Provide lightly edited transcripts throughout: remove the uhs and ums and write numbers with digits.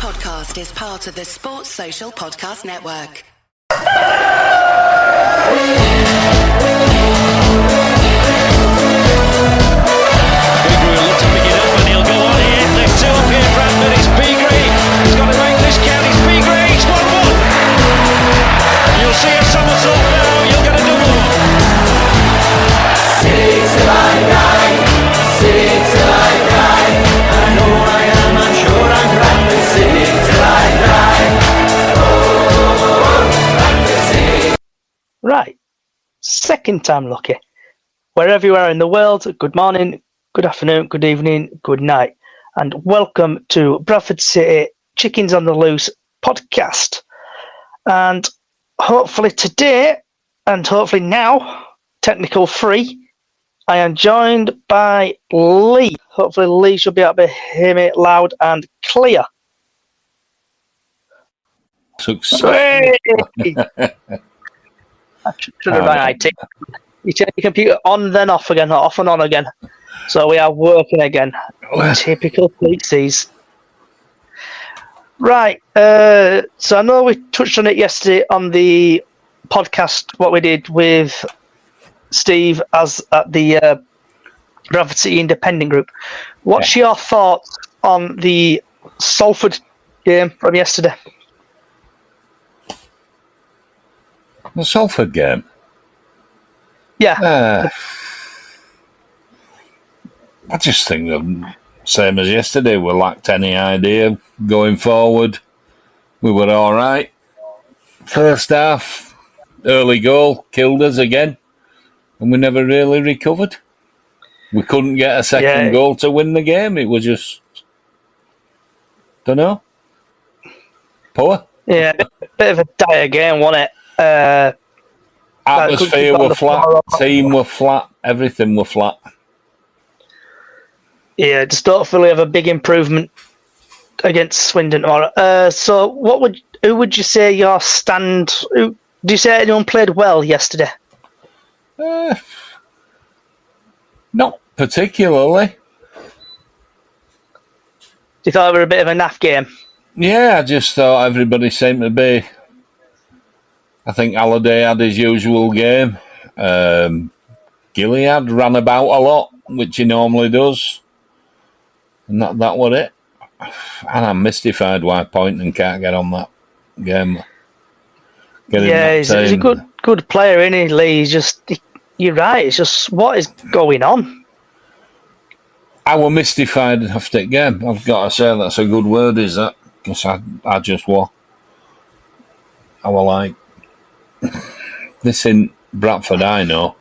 podcast is part of the Sports Social Podcast Network. Bigre will look to pick it up and he'll go on here. There's two up here, Bradford. It's Bigre. He's got to make this count. It's Bigre. It's 1-1. You'll see a somersault now. You'll get a double. City till I die. City till I die. I know I am. I'm sure I'm Bradford City till I die. Oh, Bradford City. Right, second time lucky. Wherever you are in the world, good morning, good afternoon, good evening, good night, and welcome to Bradford City Chickens on the Loose podcast. And hopefully today, and hopefully now, technical free, I am joined by Lee. Hopefully Lee should be able to hear me loud and clear. Success. I should have run IT. You turn your computer on, then off again, off and on again. So we are working again. Typical Fleetsies. Right. So I know we touched on it yesterday on the podcast, what we did with Steve as at the Bradford City Independent Group. What's your thoughts on the Salford game from yesterday? The Salford game? Yeah. I just think the same as yesterday. We lacked any idea going forward. We were all right. First half, early goal, killed us again. And we never really recovered. We couldn't get a second goal to win the game. It was just, don't know, poor. Yeah, bit of a dire game, wasn't it? Atmosphere were flat, team were flat, everything were flat. Yeah, just don't feel we have a big improvement against Swindon tomorrow. So, who would you say your stand? Do you say anyone played well yesterday? Not particularly. Do you thought it were a bit of a naff game? Yeah, I just thought everybody seemed to be. I think Halliday had his usual game. Gilead ran about a lot, which he normally does. And that was it. And I'm mystified why Poynton can't get on that game. He's a good player, isn't he, Lee? You're right, it's just, what is going on? I was mystified after the game. I've got to say that's a good word, is that? Because I just was. I was like, this in Bradford, I know.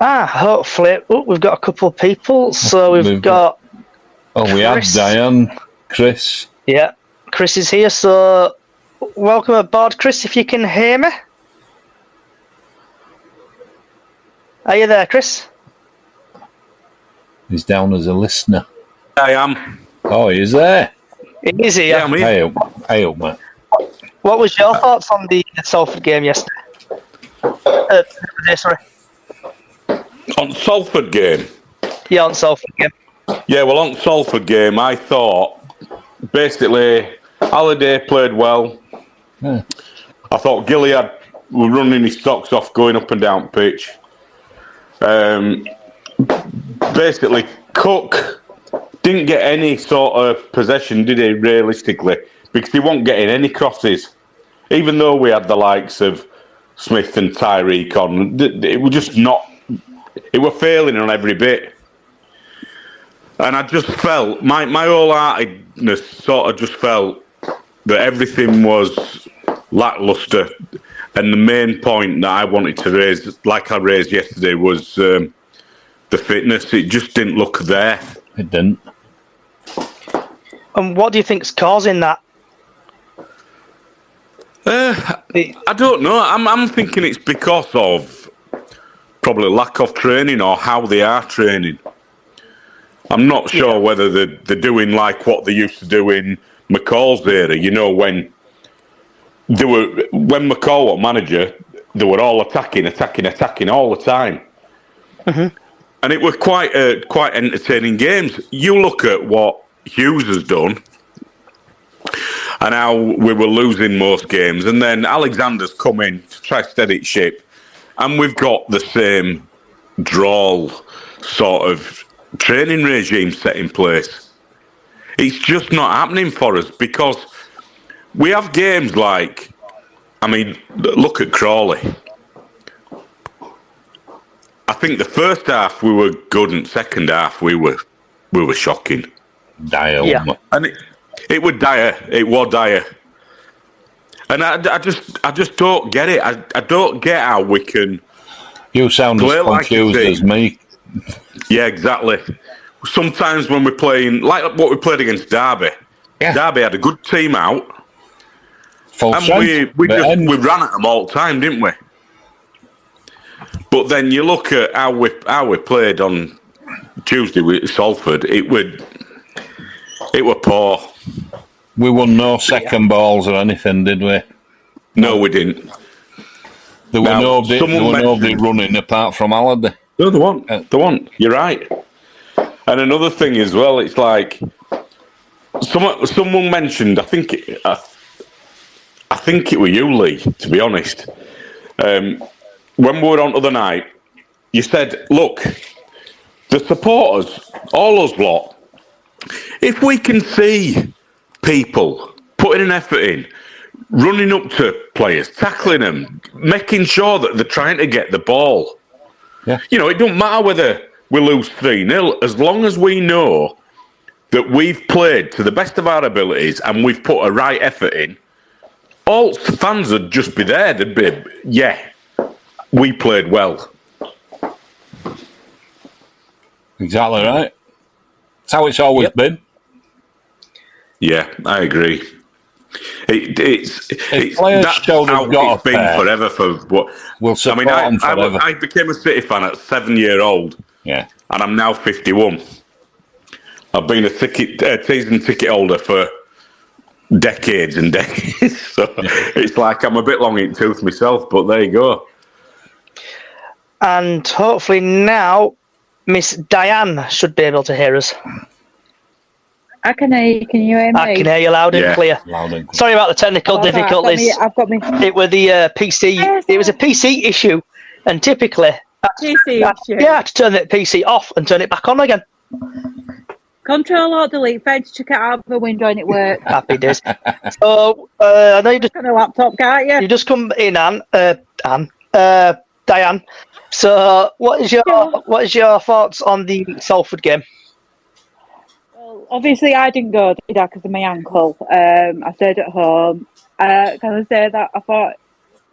Hopefully. We've got a couple of people. So we've got... we have Diane, Chris. Yeah, Chris is here. So welcome aboard, Chris, if you can hear me. Are you there, Chris? He's down as a listener. I am. Oh, he's there. Is he? Yeah, I'm here. Hey, mate. What was your thoughts on the Salford game yesterday? Sorry. On Salford game? Yeah, on Salford game. Yeah, well, on Salford game, I thought, basically, Halliday played well. Yeah. I thought Gilead was running his socks off, going up and down pitch. Basically, Cook didn't get any sort of possession, did he, realistically? Because he wasn't getting any crosses. Even though we had the likes of Smith and Tyreek on, it was just not... It was failing on every bit. And I just felt... My wholeheartedness sort of just felt that everything was lacklustre. And the main point that I wanted to raise, like I raised yesterday, was the fitness. It just didn't look there. It didn't. And what do you think's causing that? I don't know. I'm thinking it's because of probably lack of training or how they are training. I'm not sure whether they're doing like what they used to do in McCall's era. You know, when McCall was manager, they were all attacking all the time. Mm-hmm. And it were quite entertaining games. You look at what Hughes has done and how we were losing most games, and then Alexander's come in to try to steady ship, and we've got the same drawl sort of training regime set in place. It's just not happening for us because we have games like, I mean, look at Crawley. I think the first half we were good, and second half we were shocking. Dire. Yeah. And it was dire. It was dire. And I just don't get it. I don't get how we can. You sound as confused as me. Yeah, exactly. Sometimes when we're playing, like what we played against Derby, Derby had a good team out, Full and strength, we ran at them all the time, didn't we? But then you look at how we played on Tuesday with Salford. It were poor. We won no second balls or anything, did we? No, we didn't. There were nobody running apart from Halliday. No, they weren't. You're right. And another thing as well, it's like someone mentioned. I think it was you, Lee. To be honest, when we were on the other night, you said, "Look, the supporters, all us lot. If we can see people putting an effort in, running up to players, tackling them, making sure that they're trying to get the ball. Yeah. You know, it don't matter whether we lose 3-0, as long as we know that we've played to the best of our abilities and we've put a right effort in, all fans would just be there. They'd be, yeah, we played well." Exactly right. That's how it's always been. Yeah, I agree. It's players that's show they've how got it's a been pair. forever for what. We'll support them forever. I became a City fan at 7-year-old. Yeah. And I'm now 51. I've been a season ticket holder for decades and decades. So it's like I'm a bit long in tooth myself, but there you go. And hopefully now Miss Diane should be able to hear us. I can hear you. Can you hear me? I can hear you loud and clear. Loud and clear. Sorry about the technical difficulties. I've got me. It was the PC. It was a PC issue, and typically, PC issue. I had to turn the PC off and turn it back on again. Control or delete. Fed to check it out of the window and it worked. Happy days. So I know you just On a laptop, can't you? you just come in, Diane. So what is your thoughts on the Salford game? Well, obviously I didn't go, did I, because of my ankle. I stayed at home. Can I say that I thought I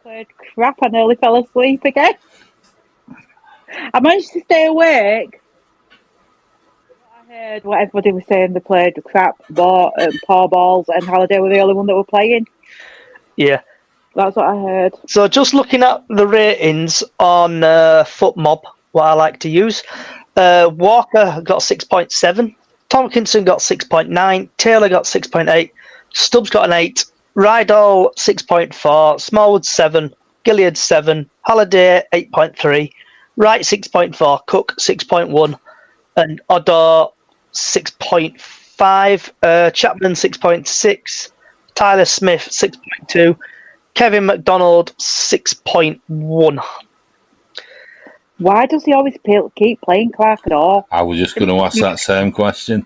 played crap? I nearly fell asleep again. I managed to stay awake. I heard what everybody was saying. They played crap, poor balls, and Halliday were the only one that were playing. Yeah. That's what I heard. So just looking at the ratings on FootMob, what I like to use, Walker got 6.7, Tomkinson got 6.9, Taylor got 6.8, Stubbs got an 8, Rydall 6.4, Smallwood 7, Gilliard 7, Halliday 8.3, Wright 6.4, Cook 6.1, and Odor 6.5, Chapman 6.6, Tyler Smith 6.2, Kevin McDonald 6.1. Why does he always keep playing Clark at all? I was just going to ask that same question.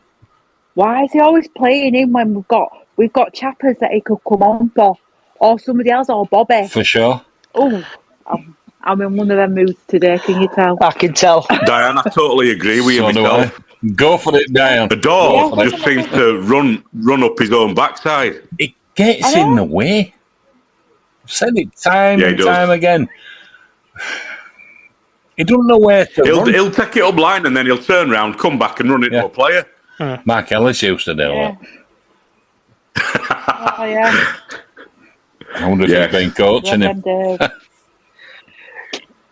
Why is he always playing him when we've got chappers that he could come on for, or somebody else, or Bobby? For sure. Oh, I'm in one of them moods today. Can you tell? I can tell. Diane, I totally agree with you So do myself. I. Go for it, Diane. The door just seems to run up his own backside. It gets in the way. I've said it time and time again. He doesn't know where to run. He'll take it up line and then he'll turn around, come back and run it to a player. Mark Ellis used to do that. Oh, yeah. I wonder if he's been coaching him.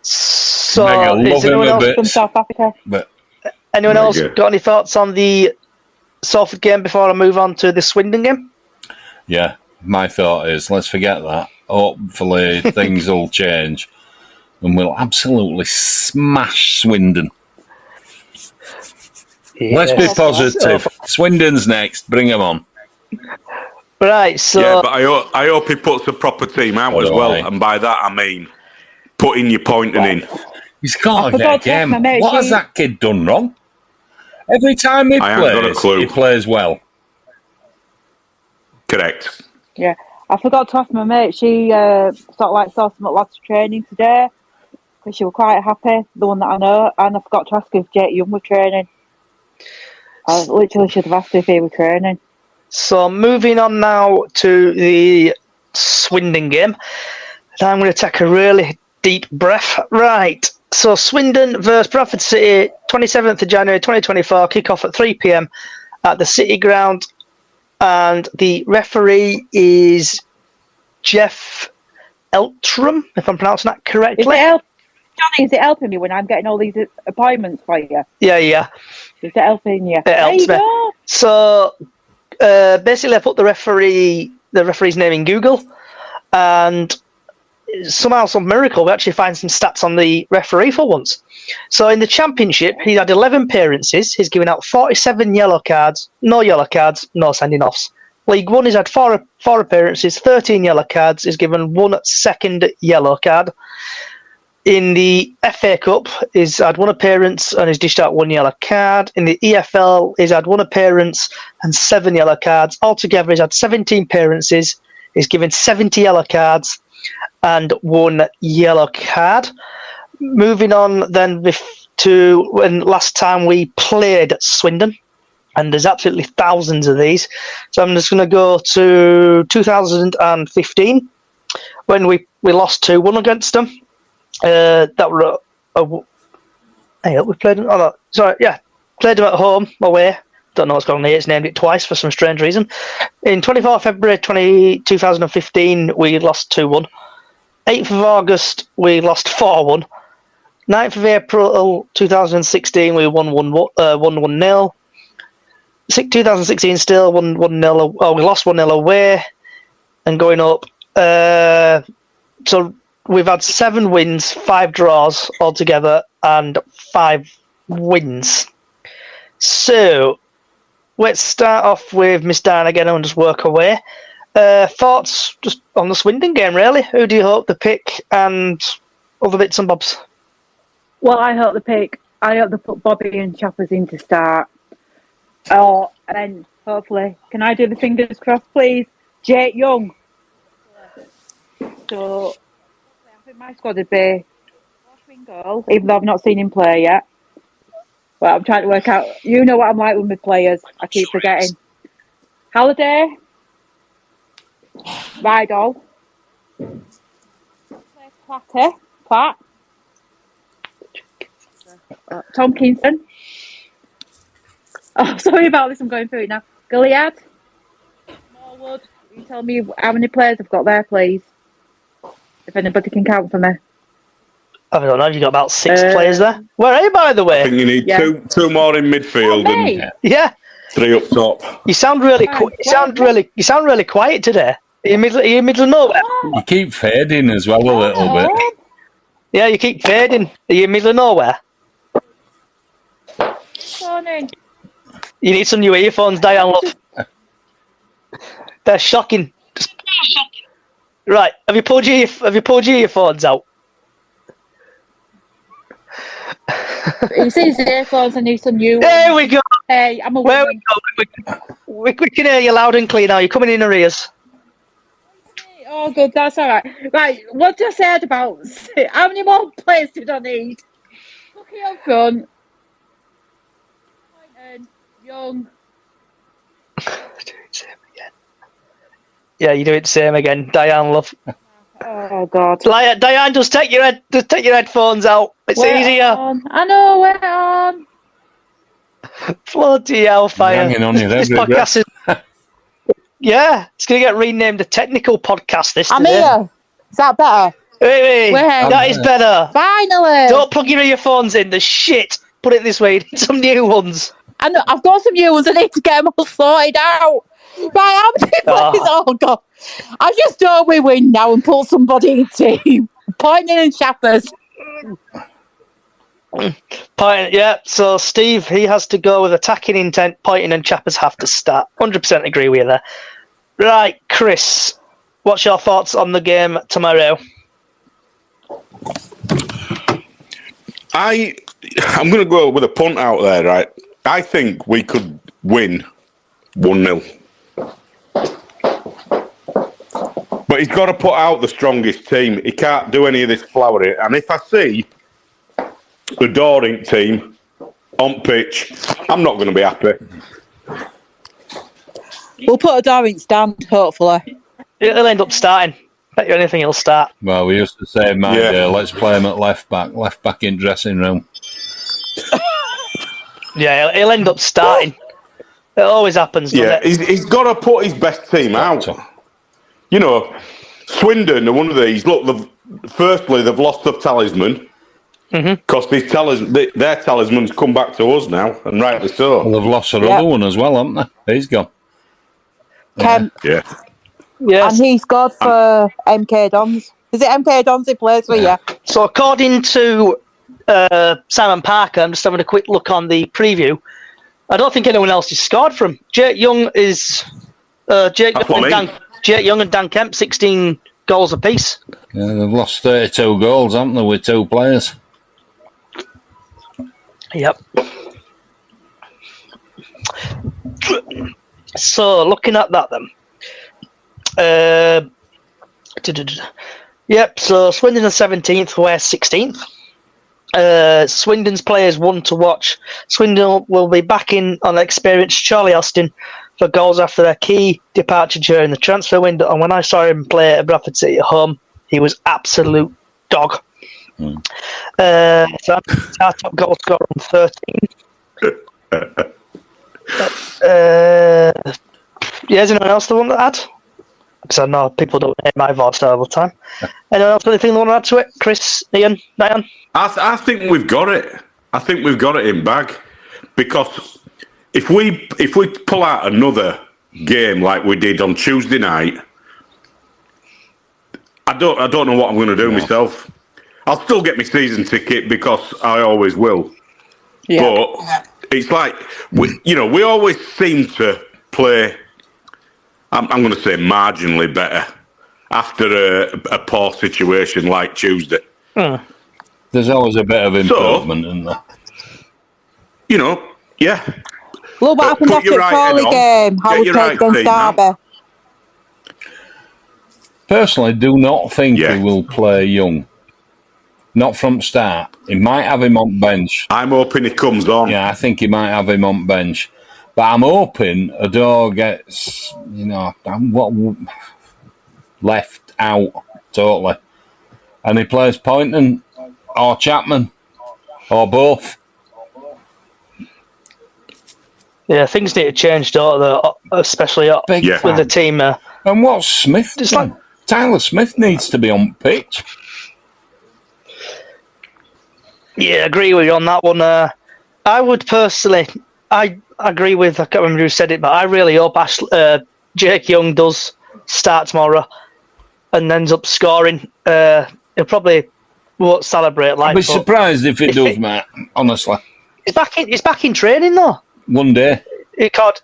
So, Mega is love him anyone a else bit. From South Africa. But Anyone else got any thoughts on the Salford game before I move on to the Swindon game? yeah, my thought is let's forget that. Hopefully things will change and we'll absolutely smash Swindon. Let's be positive. Swindon's next. Bring them on. Right, so... Yeah, but I hope he puts a proper team out as well. And by that, I mean putting your pointing in. He's got to get a game. What has that kid done wrong? Every time he plays well. Correct. Yeah. I forgot to ask my mate. She saw some lads training today because she was quite happy, the one that I know, and I forgot to ask if Jake Young was training. I literally should have asked if he was training. So moving on now to the Swindon game. Now I'm going to take a really deep breath. Right, so Swindon versus Bradford City, 27th of January 2024, kick-off at 3 p.m. at the City Ground. And the referee is Jeff Eltram, if I'm pronouncing that correctly. Johnny, is it helping me when I'm getting all these appointments for you? Yeah. Is it helping you? It helps me. Go. So basically, I put the referee's name in Google, and somehow, some miracle, we actually find some stats on the referee for once. So in the Championship, he's had 11 appearances. He's given out 47 yellow cards, no sending offs. League One, he's had four appearances, 13 yellow cards. He's given 1 second yellow card. In the FA Cup, he's had 1 appearance and he's dished out 1 yellow card. In the EFL, he's had 1 appearance and 7 yellow cards. Altogether, he's had 17 appearances. He's given 70 yellow cards and 1 yellow card. Moving on then to when last time we played Swindon, and there's absolutely thousands of these. So I'm just going to go to 2015 when we lost 2-1 against them. That were we played them. Played them at home away. Don't know what's going on here. It's named it twice for some strange reason. In 24 February 2015, we lost 2-1. 8th of August, we lost 4-1. 9th of April 2016, we won 1-0. 2016 still 1-0. Oh, we lost 1-0 away and going up. So we've had 7 wins, 5 draws altogether, and 5 wins. So let's start off with Miss Dan again and just work away. Thoughts just on the Swindon game, really? Who do you hope to pick and other bits and bobs? Well, I hope they put Bobby and Chappers in to start. And then hopefully, can I do the fingers crossed, please? Jake Young. So I think my squad would be Washing goal, even though I've not seen him play yet. But I'm trying to work out. You know what I'm like with my players. I keep forgetting. Halliday. Rydall. Platt. Tom Kingston. Oh, sorry about this. I'm going through it now. Gilliard. Smallwood. Can you tell me how many players I've got there, please? If anybody can count for me. I don't know. You've got about 6 players there. Where are you, by the way? I think you need two more in midfield and 3 up top. You sound really you sound really quiet today. Are you middle of nowhere? You keep fading as well a little bit. Yeah, you keep fading. Are you middle of nowhere? Morning. You need some new earphones, Diane, love. They're shocking. Right, have you pulled your earphones out? He sees the earphones. I need some new. There we go. Hey, I'm a Where woman. we go. We can hear you loud and clear now. You're coming in our ears. Oh, good. That's all right. Right, what just said about how many more players did I need? Cookie up front. Young. Yeah, you do it the same again, Diane, love. Oh God. Diane, just take your headphones out. It's easier. I know, we're on. Bloody hellfire. Hanging on your This head, podcast is... Yeah, it's going to get renamed a technical podcast this I'm today. here. Is that better? Hey, that is better. Finally. Don't plug your earphones in. The shit. Put it this way. You need some new ones. I know, I've got some new ones. I need to get them all sorted out. Right, how many players? Oh God. I just hope we win now and put somebody in team. Pointing and Chappers. Pointing, yeah. So Steve, he has to go with attacking intent. Pointing and Chappers have to start. 100% agree with you there. Right, Chris, what's your thoughts on the game tomorrow? I'm going to go with a punt out there, right? I think we could win 1-0. But he's got to put out the strongest team. He can't do any of this flowering. And if I see the Dorint team on pitch, I'm not going to be happy. We'll put a Dorint stand, hopefully. He'll end up starting. Bet you anything he'll start. Well, we used to say, let's play him at left back in dressing room. Yeah, he'll end up starting. It always happens, doesn't it? He's got to put his best team out. You know, Swindon are one of these. Look, firstly, they've lost their talisman. Because their talisman's come back to us now, and rightly so. Well, they've lost their other one as well, haven't they? He's gone. Kemp. Yeah. Yes. And he's good for MK Dons. Is it MK Dons he plays for? Yeah. So according to Simon Parker, I'm just having a quick look on the preview. I don't think anyone else has scored for him. Jake Young and Dan Kemp, 16 goals apiece. Yeah, they've lost 32 goals, haven't they, with 2 players? Yep. So looking at that then. Yep, so Swindon are 17th, we're 16th. Swindon's players one to watch. Swindon will be backing on experienced Charlie Austin for goals after their key departure during the transfer window. And when I saw him play at Bradford City at home, he was absolute dog. So our top goal scorer on 13. Is anyone else the one that had? Because I know people don't hear my voice all the time. Anyone else anything they want to add to it? Chris, Ian, Diane? I think we've got it. I think we've got it in bag. Because if we pull out another game like we did on Tuesday night, I don't know what I'm going to do myself. I'll still get my season ticket because I always will. Yeah. But it's like we always seem to play. I'm going to say marginally better after a poor situation like Tuesday. There's always a bit of improvement, isn't there? Yeah. Look what happened after the Crawley game. How we played against Derby. Personally, do not think he will play Young. Not from start. He might have him on bench. I'm hoping he comes on. Yeah, I think he might have him on bench. But I'm hoping Adore gets, left out totally. And he plays Poynton or Chapman or both. Yeah, things need to change, don't they? Especially with the team. And what's Smith doing? Tyler Smith needs to be on pitch. Yeah, I agree with you on that one. I would personally, I agree with, I can't remember who said it, but I really hope Jake Young does start tomorrow and ends up scoring. He'll probably won't celebrate like. I'd be surprised if he does, Matt. Honestly, he's back in training though. One day he can't.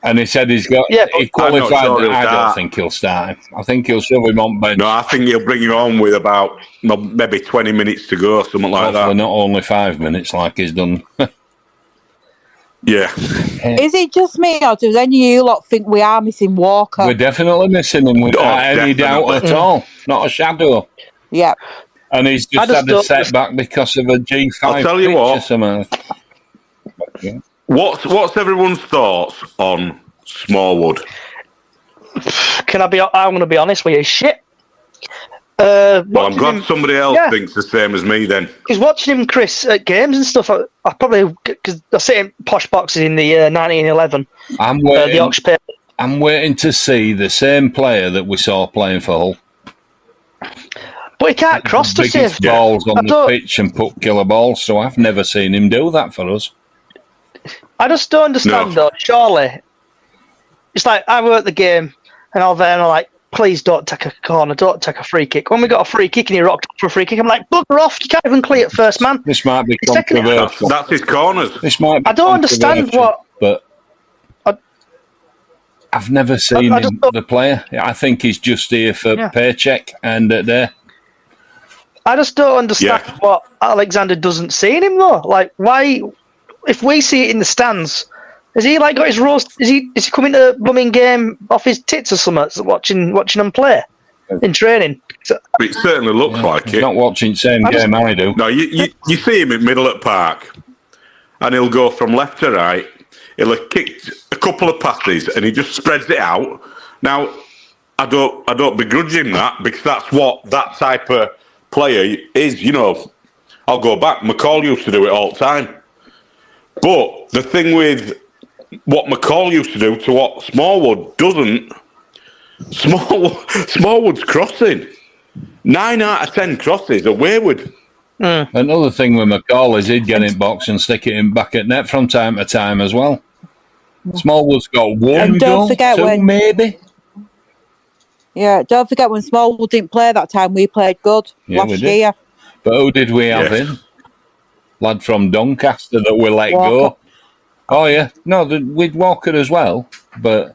And he said he qualified. I don't think he'll start him. I think he'll shove him on bench. No, I think he'll bring him on with about maybe 20 minutes to go, something like Hopefully that. Not only 5 minutes like he's done. Yeah. Is it just me, or does any of you lot think we are missing Walker? We're definitely missing him without any doubt at all. Not a shadow. Yeah. And he's just had a setback because of a G5. I'll tell you what. What's everyone's thoughts on Smallwood? I'm going to be honest with you. Shit. Well, I'm glad somebody else thinks the same as me then. Because watching him, Chris, at games and stuff, I probably, because I sit in posh boxes in the 1911. I'm waiting to see the same player that we saw playing for Hull. But he can't cross to save. Biggest balls on the pitch and put killer balls, so I've never seen him do that for us. I just don't understand, though. Surely, it's like I were at the game and all there, and I'm like, please don't take a corner, don't take a free kick. When we got a free kick and he rocked up for a free kick, I'm like, bugger off, you can't even clear it first, man. This might be He's taking it- controversial. That's his corners. This might be I don't understand controversial, but I- I've never seen I just him, thought- the player. I think he's just here for Yeah. paycheck and there. I just don't understand Yeah. what Alexander doesn't see in him, though. Like, why, if we see it in the stands, has he like got his roast? Is he coming to a blooming game off his tits or something? Watching them play in training. So, It certainly looks like He's it. not watching the same I just- game I do. No, you see him in middle at park, and he'll go from left to right. He'll have kicked a couple of passes, and he just spreads it out. Now, I don't begrudge him that, because that's what that type of player is. You know, I'll go back. McCall used to do it all the time. But the thing with what McCall used to do to what Smallwood doesn't, Smallwood's crossing. 9 out of 10 crosses are wayward. Another thing with McCall is he'd get in box and stick it in back at net from time to time as well. Smallwood's got one And don't goal, forget two when- maybe. Yeah, don't forget when Smallwood didn't play that time, we played good Yeah, we last did. year. But who did we have Yes. in? Lad from Doncaster that we let Walker. go. Oh yeah, no, with Walker as well. But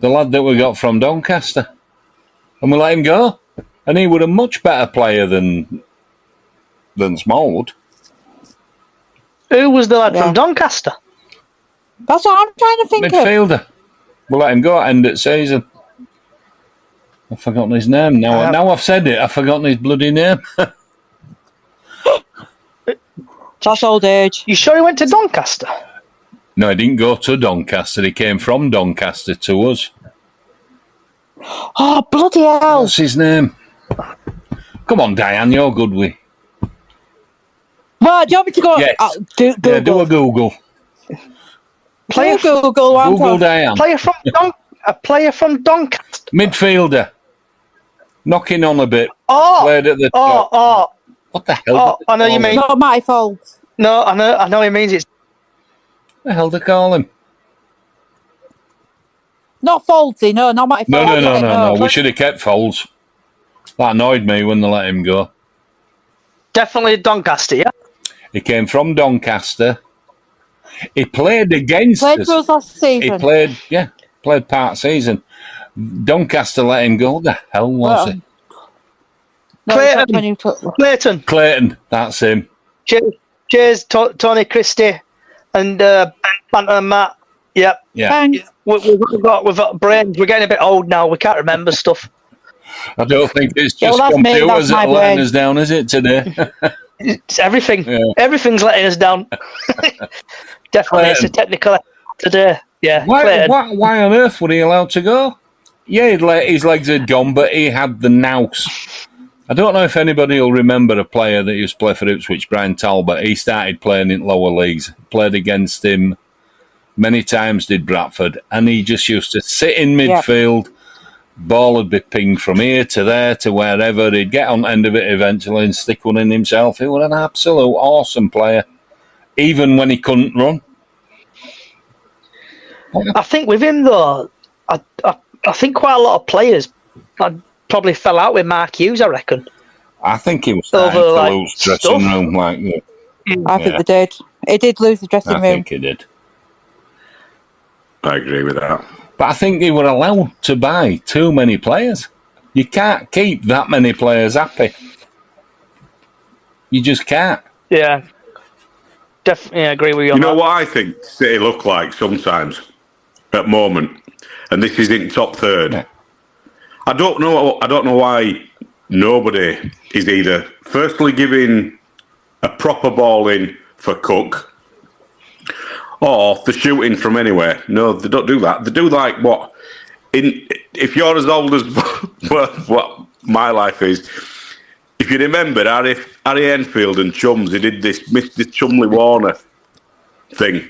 the lad that we got from Doncaster, and we let him go, and he was a much better player than Smallwood. who was the lad Yeah. from Doncaster? That's what I'm trying to think of. Midfielder. We let him go at end of season. I've forgotten his name now. Now I've said it, I've forgotten his bloody name. That's old age. You sure he went to Doncaster? No, he didn't go to Doncaster. He came from Doncaster to us. Oh, bloody hell. What's his name? Come on, Diane, you're good with. Well, do you want me to go? Yes. Google. Yeah, do a Google. Player, Google. One Google time. Diane. a player from Doncaster. Midfielder. Knocking on a bit. Oh, Played at the top. oh, What the hell? oh! I know you mean. Not my fault. No, I know he means it's. What the hell do they call him? Not faulty. No, not my No, fault. no. We should have kept Foles. That annoyed me when they let him go. Definitely Doncaster, yeah. He came from Doncaster. He played against Played us. for us last He season. played part season. Doncaster let him go. What the hell was it? No, Clayton. that's when you took- Clayton. Clayton, that's him. Cheers, Tony Christie and Banter and Matt. Yep. Yeah. Thanks. We've got brains. We're getting a bit old now. We can't remember stuff. I don't think it's Yeah, just well, that's me, computers that's my that are letting brain. us down, is it, today? It's everything. Yeah. Everything's letting us down. Definitely, it's a technical today. Yeah. Clayton. Why on earth would he allowed to go? Yeah, his legs had gone, but he had the nous. I don't know if anybody will remember a player that used to play for Ipswich, Brian Talbot. He started playing in lower leagues, played against him many times, did Bradford, and he just used to sit in midfield. Ball would be pinged from here to there to wherever. He'd get on the end of it eventually and stick one in himself. He was an absolute awesome player, even when he couldn't run. I think with him though, I think quite a lot of players probably fell out with Mark Hughes. I reckon. I think he was starting Over, to like, lose dressing stuff. room. Like, I think they did. He did lose the dressing I room. think he did. I agree with that. But I think they were allowed to buy too many players. You can't keep that many players happy. You just can't. Yeah. Definitely agree with you. You on know that. what I think City look like sometimes at the moment, and this is in top third. Yeah. I don't know why nobody is either firstly giving a proper ball in for Cook, or the shooting from anywhere. No, they don't do that. They do like what? If you're as old as what my life is, if you remember Harry Enfield and Chums, he did this Mr. Chumley Warner thing,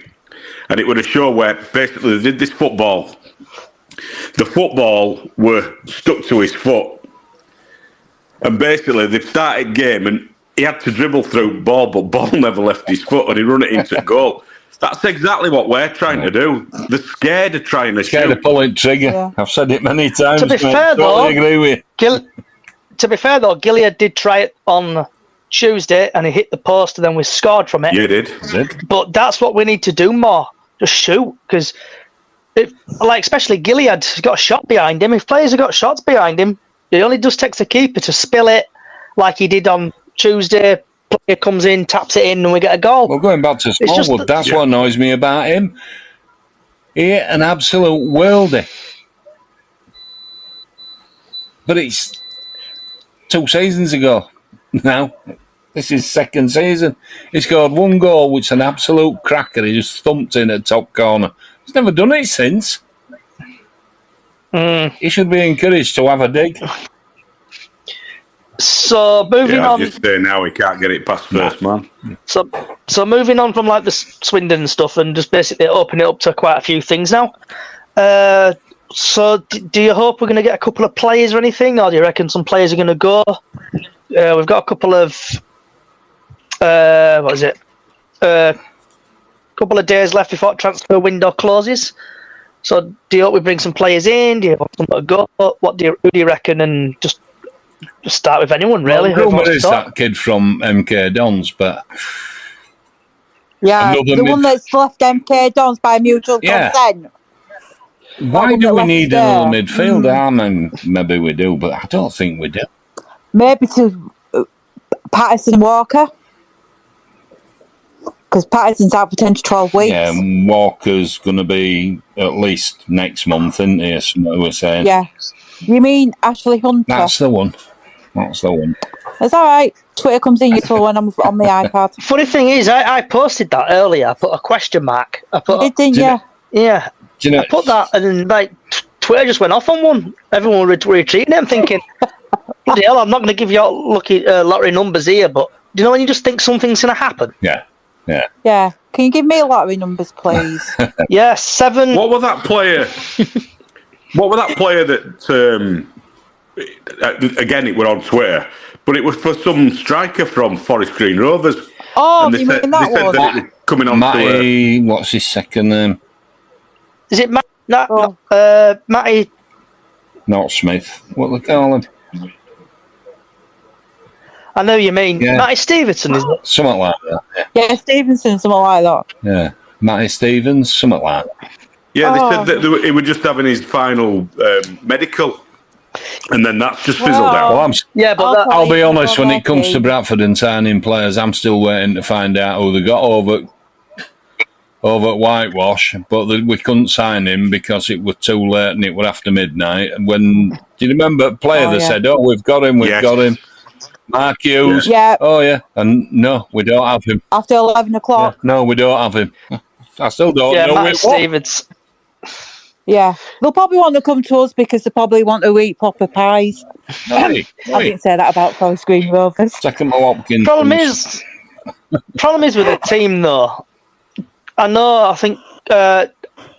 and it was a show where basically they did this football. The football were stuck to his foot, and basically they started game, and he had to dribble through ball, but ball never left his foot, and he run it into goal. That's exactly what we're trying to do. They're scared of trying to Scared shoot. of pulling trigger. Yeah. I've said it many times. To be mate. fair, Totally though, agree with you. To be fair though, Gilead did try it on Tuesday and he hit the post and then we scored from it. You did. But that's what we need to do more. Just shoot. Because, especially Gilead's got a shot behind him. If players have got shots behind him, it only just takes a keeper to spill it like he did on Tuesday. Player comes in, taps it in, and we get a goal. Well, going back to Smallwood, that's what annoys me about him. He hit an absolute worldie. But it's 2 seasons ago now. This is second season. He scored 1 goal, which is an absolute cracker. He just thumped in at top corner. He's never done it since. He should be encouraged to have a dig. So moving on. Just say now he can't get it past first man. So moving on from the Swindon stuff and just basically open it up to quite a few things now. So do you hope we're going to get a couple of players or anything, or do you reckon some players are going to go? We've got a couple of couple of days left before transfer window closes. So do you hope we bring some players in? Do you want them to go? Who do you reckon? And just start with anyone, really. Well, rumour is that kid from MK Dons, but yeah, the one that's left MK Dons by mutual consent. Why do we need another midfielder? I mean, maybe we do, but I don't think we do. Maybe to Patterson Walker, because Patterson's out for 10 to 12 weeks. Yeah, Walker's going to be at least next month, isn't he? That's what we're saying. Yeah. You mean Ashley Hunter? That's the one. That's all right. Twitter comes in useful when I'm on the iPad. Funny thing is, I posted that earlier. I put a question mark. Didn't you? Yeah. Do you know, I put that, and then Twitter just went off on one. Everyone was retweeting it. I'm thinking, bloody hell, I'm not going to give you all lucky lottery numbers here, but do you know when you just think something's going to happen? Yeah. Can you give me lottery numbers, please? Yeah, 7. What was that player? That again, it were on Twitter, but it was for some striker from Forest Green Rovers. Oh, and they said that it was coming on Matty, what's his second name? Is it Matty? Not Smith. What do they call him? I know you mean. Yeah. Matty Stevenson, isn't it? Something like that. Yeah, Stevenson, something like that. Yeah. Matty Stevens, something like that. Yeah, they said that he was just having his final medical, and then that's just fizzled out. Well, I'll be honest, when it comes to Okay. Bradford and signing players, I'm still waiting to find out who they got over at Whitewash, but we couldn't sign him because it was too late and it was after midnight. And when, do you remember a player that said, we've got him, got him. Mark Hughes. Yeah. Oh, yeah. And no, we don't have him. After 11 o'clock. Yeah. No, we don't have him. I still don't know. Matty Stevens. Yeah. They'll probably want to come to us because they probably want to eat proper pies. Oi. I didn't say that about Forest Green Rovers. Second Hopkins. Problem is with the team, though. I know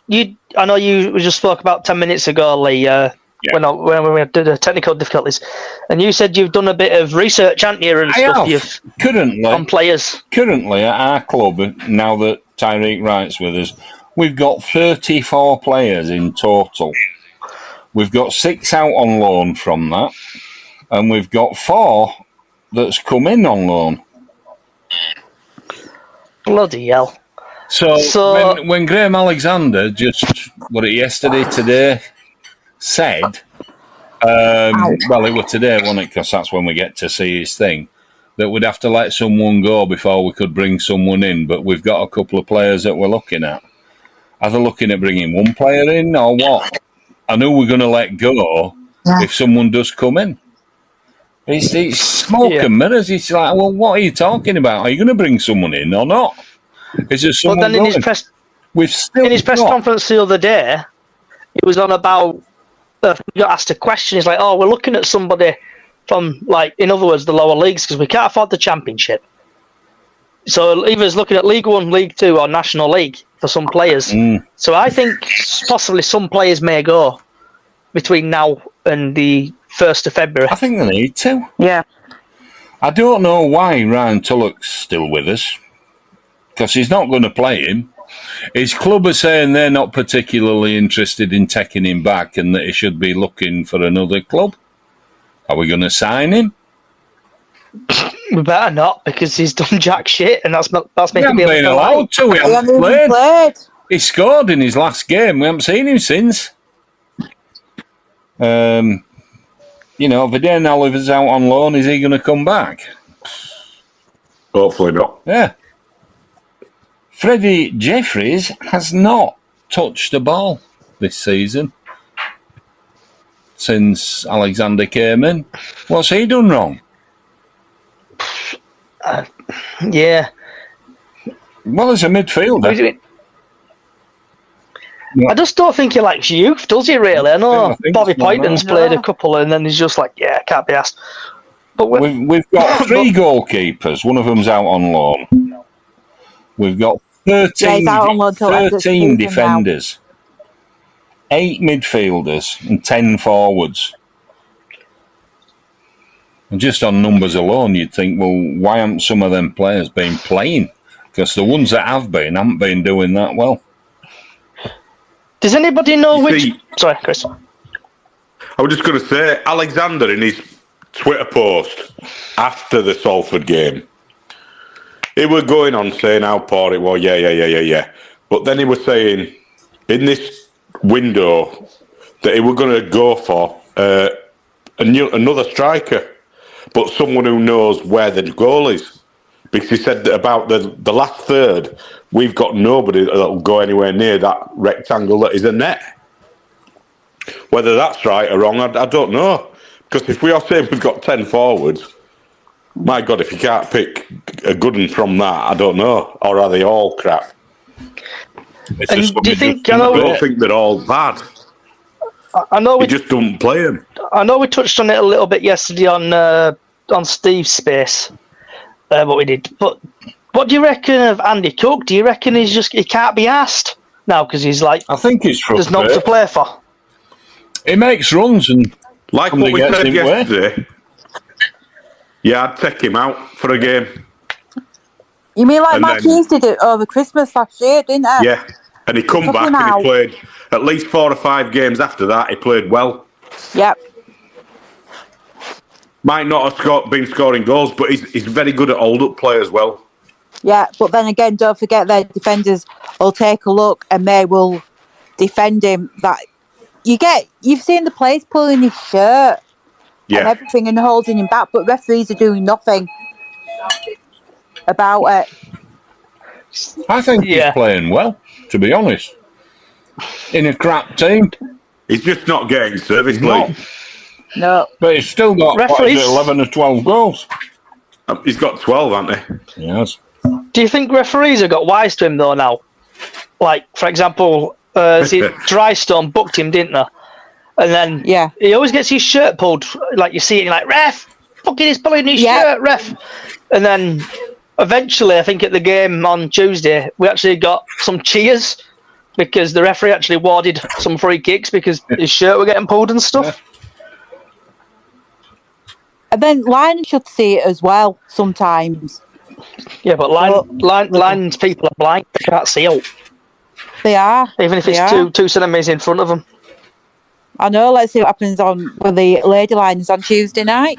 you just spoke about 10 minutes ago, Lee, when we did the technical difficulties, and you said you've done a bit of research, haven't you, and stuff Currently, on players. Currently, at our club, now that Tyreek Wright's with us, we've got 34 players in total. We've got 6 out on loan from that, and we've got 4 that's come in on loan. Bloody hell. So when Graham Alexander today said, well, it was today, wasn't it? Because that's when we get to see his thing, that we'd have to let someone go before we could bring someone in. But we've got a couple of players that we're looking at. Are they looking at bringing one player in or what? I know we're going to let go if someone does come in. It's smoke and mirrors. It's like, well, what are you talking about? Are you going to bring someone in or not? Is there someone in his press conference the other day, it was on about. You got asked a question. He's like, "Oh, we're looking at somebody from, in other words, the lower leagues because we can't afford the Championship. So either it's looking at League 1, League 2, or National League for some players. So I think possibly some players may go between now and the 1st of February. I think they need to. Yeah. I don't know why Ryan Tulloch's still with us, because he's not going to play him. His club are saying they're not particularly interested in taking him back and that he should be looking for another club. Are we going to sign him? We better not, because he's done jack shit, and that's He making hasn't me been allowed to. He hasn't played. He scored in his last game. We haven't seen him since. Vidane Oliver's out on loan. Is he going to come back? Hopefully not. Yeah. Freddie Jeffries has not touched a ball this season since Alexander came in. What's he done wrong? Yeah. Well, as a midfielder. I just don't think he likes youth, does he, really? I know Bobby Poynton's played a couple and then he's just like, yeah, can't be asked. But we've got 3 goalkeepers. One of them's out on loan. We've got 13 defenders, 8 midfielders and 10 forwards. And just on numbers alone, you'd think, well, why haven't some of them players been playing? Because the ones that haven't been doing that well. Does anybody know Sorry, Chris. I was just going to say, Alexander, in his Twitter post after the Salford game, he was going on saying how poor it was, yeah. But then he was saying, in this window, that he was going to go for another striker, but someone who knows where the goal is. Because he said that about the last third, we've got nobody that will go anywhere near that rectangle that is a net. Whether that's right or wrong, I don't know. Because if we are saying we've got 10 forwards, my God, if you can't pick a good one from that, I don't know. Or are they all crap? Do you think? I don't think they're all bad. I know we just don't play them. I know we touched on it a little bit yesterday on Steve's space. What we did, but what do you reckon of Andy Cook? Do you reckon he can't be asked now because he's like? I think he's there's not to play for. He makes runs and like what we said yesterday. Yeah, I'd take him out for a game. You mean like Matt Hughes did it over Christmas last year, didn't he? Yeah, and he come back and he played at least 4 or 5 games after that. He played well. Yep. Might not have been scoring goals, but he's very good at hold-up play as well. Yeah, but then again, don't forget their defenders will take a look and they will defend him. That you've seen the players pulling his shirt and everything and holding him back, but referees are doing nothing about it. I think he's playing well, to be honest. In a crap team. He's just not getting service league. No. But he's still got 11 or 12 goals. He's got 12, hasn't he? Yes. Do you think referees have got wise to him, though, now? Like, for example, Drystone booked him, didn't they? And then he always gets his shirt pulled. Like, you see it, and you're like, ref! Fucking he's pulling his shirt, ref! And then, eventually, I think at the game on Tuesday, we actually got some cheers because the referee actually awarded some free kicks because his shirt were getting pulled and stuff. And then Lions should see it as well sometimes. Yeah, but Lions people are blind. They can't see out. They are. Even if it's 2 centimetres in front of them. I know. Let's see what happens with the Lady Lions on Tuesday night.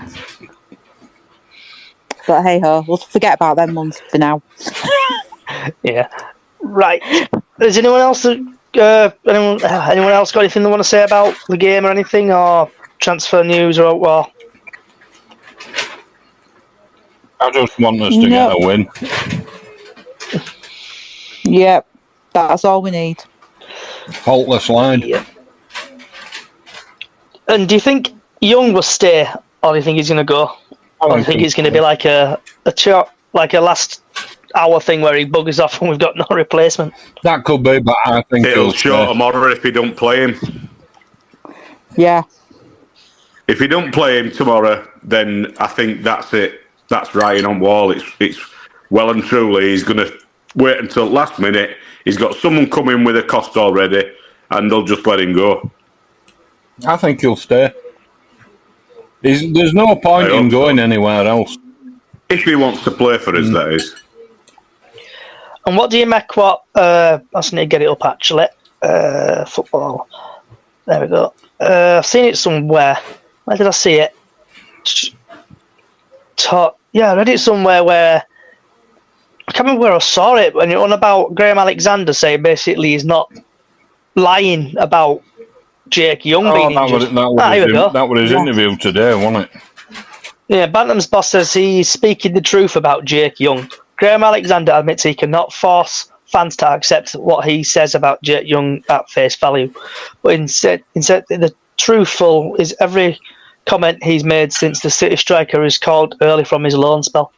But hey ho, we'll forget about them ones for now. Yeah. Right. Is anyone else anyone else got anything they want to say about the game or anything, or transfer news or what? I just want us to get a win. Yep, that's all we need. Faultless line. Yeah. And do you think Young will stay, or do you think he's going to go? Or do you think it's going to be like a last hour thing where he buggers off and we've got no replacement? That could be, but I think it'll show tomorrow if he don't play him. Yeah. If he don't play him tomorrow, then I think that's it. That's writing on wall. It's well and truly. He's going to wait until last minute. He's got someone coming with a cost already, and they'll just let him go. I think he'll stay. There's no point in going anywhere else. If he wants to play for us, that is. And what do you make? What? I just need to get it up actually. Football. There we go. I've seen it somewhere. Where did I see it? Yeah, I read it somewhere where I can't remember where I saw it. When you're on about Graham Alexander saying basically he's not lying about Jake Young being injured. That was his interview today, wasn't it? Yeah, Bantam's boss says he's speaking the truth about Jake Young. Graham Alexander admits he cannot force fans to accept what he says about Jake Young at face value, but instead the truthful is every comment he's made since the City striker is called early from his loan spell.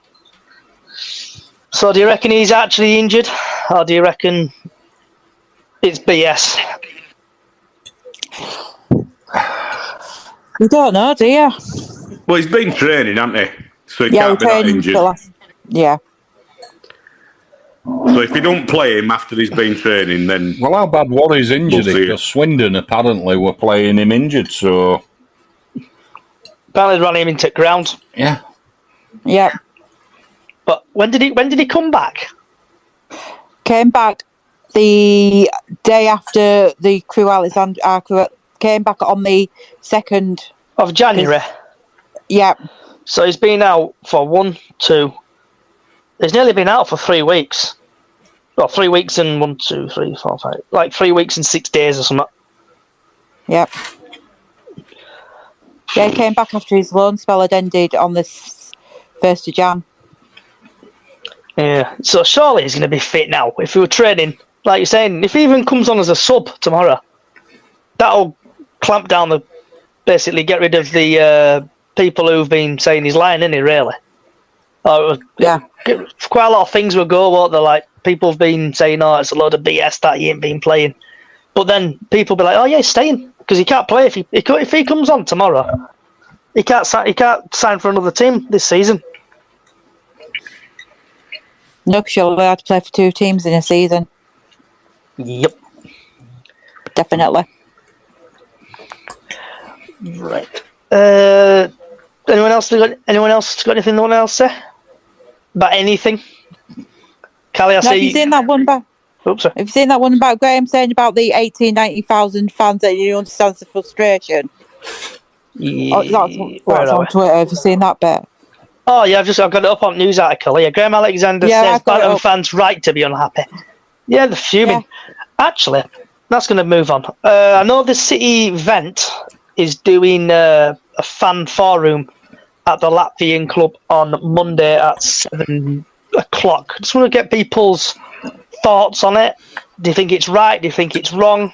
So do you reckon he's actually injured, or do you reckon it's BS? You don't know, do you? Well, he's been training, hasn't he? So he can't be that injured. So if you don't play him after he's been training, then... Well, how bad was his injury? Because Swindon apparently were playing him injured, so... Apparently ran him into ground. Yeah. Yeah. But when did he come back? Came back the day after the Crew Alexander... came back on the 2nd... of January? Yeah. So he's been out for 1, 2... He's nearly been out for 3 weeks. Well, 3 weeks and 1, 2, 3, 4, 5. Like 3 weeks and 6 days or something. Yep. Yeah, he came back after his loan spell had ended on the 1st of Jan. Yeah, so surely he's going to be fit now. If he were training, like you're saying, if he even comes on as a sub tomorrow, that'll clamp down basically get rid of the people who've been saying he's lying, isn't he, really? Yeah. Quite a lot of things will go, won't they? Like, people have been saying, oh, it's a load of BS that he ain't been playing. But then people be like, oh, yeah, he's staying. Because he can't play. If he comes on tomorrow, he can't sign for another team this season. No, because you're allowed to play for 2 teams in a season. Yep. Definitely. Right. Anyone else got anything they want to say about anything? Callie, Have you seen that one about? Oops, sorry. Have you seen that one about Graham saying about the 90,000 fans that he understands the frustration? Yeah, that's on Twitter. Have you seen that bit? Oh yeah, I've got it up on news article. Yeah, Graham Alexander says Bantam fans right to be unhappy. Yeah, they're fuming. Yeah. Actually, that's going to move on. I know the City Vent is doing a fan forum at the Latvian club on Monday at 7 o'clock. Just want to get people's thoughts on it. Do you think it's right? Do you think it's wrong?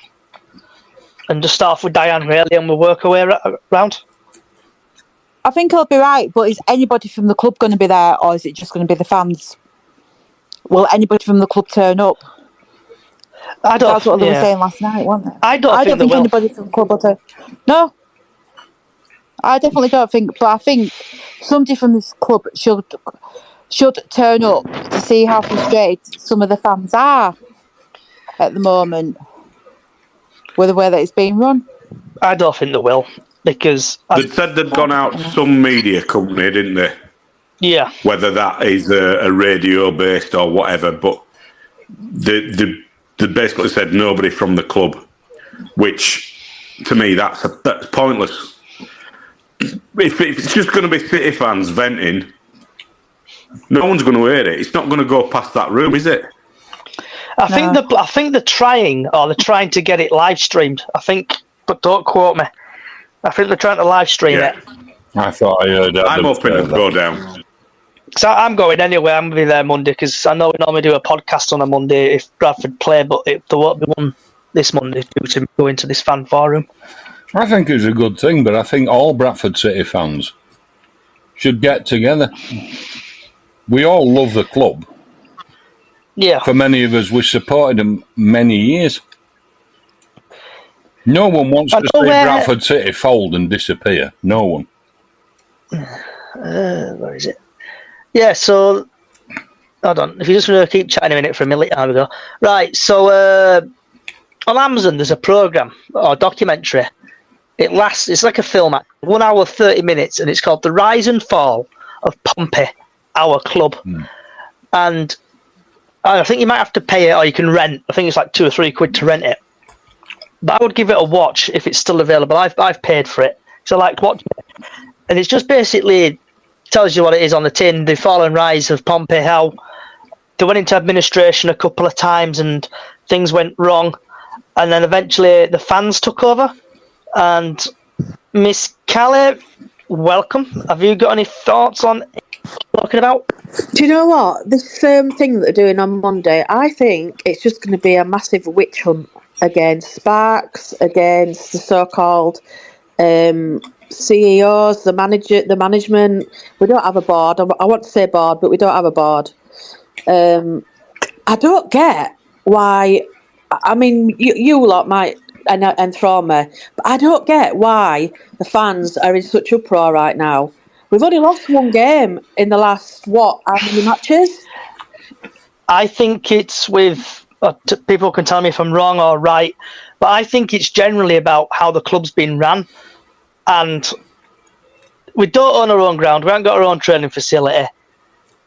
And just start off with Diane, really, and we'll work our way around. I think it'll be right, but is anybody from the club going to be there, or is it just going to be the fans? Will anybody from the club turn up? That's what they were saying last night, wasn't it? I don't think anybody from the club will turn. No, I definitely don't think. But I think somebody from this club should turn up to see how frustrated some of the fans are at the moment with the way that it's being run. I don't think they will, because they said they'd gone out to some media company, didn't they? Yeah. Whether that is a radio based or whatever, but they basically said nobody from the club, which to me that's pointless. If it's just going to be City fans venting, no one's going to hear it. It's not going to go past that room, is it? I think they're trying to get it live streamed. I think, but don't quote me. I think they're trying to live stream it. I thought I heard that. I'm hoping to go down. So I'm going anyway. I'm going to be there Monday because I know we normally do a podcast on a Monday if Bradford play, but there won't be one this Monday due to go into this fan forum. I think it's a good thing, but I think all Bradford City fans should get together. We all love the club. Yeah. For many of us, we supported them many years. No one wants to see Bradford City fold and disappear. No one. Where is it? Yeah, so... Hold on. If you just want to keep chatting a minute for a minute, there we go. Right, so on Amazon there's a programme, or documentary. It's like a film, 1 hour, 30 minutes, and it's called The Rise and Fall of Pompey, Our Club. And I think you might have to pay it, or you can rent. I think it's like £2 or £3 to rent it. But I would give it a watch if it's still available. I've paid for it, so I like watching it, and it's just basically tells you what it is on the tin. The fall and rise of Pompey, how they went into administration a couple of times and things went wrong, and then eventually the fans took over. And Miss Callie, welcome. Have you got any thoughts on talking about? Do you know what? This thing that they're doing on Monday, I think it's just going to be a massive witch hunt against Sparks, against the so-called CEOs, the management. We don't have a board. I want to say board, but we don't have a board. I don't get why. I mean, you lot might enthrall me, but I don't get why the fans are in such uproar right now. We've only lost one game in the last, how many matches? I think it's with, people can tell me if I'm wrong or right, but I think it's generally about how the club's been ran. And we don't own our own ground. We haven't got our own training facility.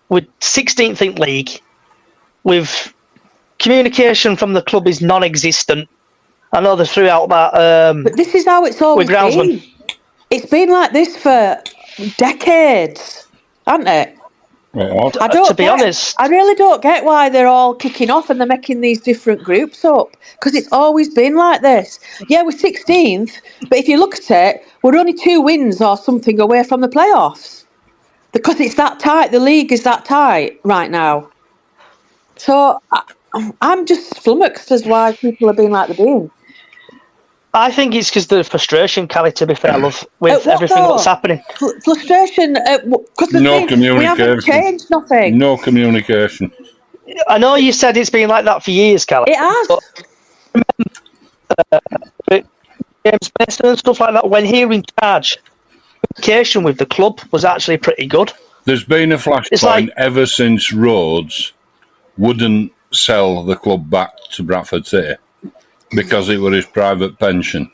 We're 16th in league. Communication from the club is non-existent. I know they threw out that. But this is how it's always been. It's been like this for decades, hasn't it? To be honest, I really don't get why they're all kicking off and they're making these different groups up, because it's always been like this. Yeah, we're 16th, but if you look at it, we're only 2 wins or something away from the playoffs, because it's that tight. The league is that tight right now. So I'm just flummoxed as why people are being like they're being. I think it's because the frustration, Callie, to be fair, love, with everything that's happening. Frustration, because we haven't changed nothing. No communication. I know you said it's been like that for years, Callie. It has. James Mason and stuff like that, when he was in charge, communication with the club was actually pretty good. There's been a flashpoint ever since Rhodes wouldn't sell the club back to Bradford City because it was his private pension.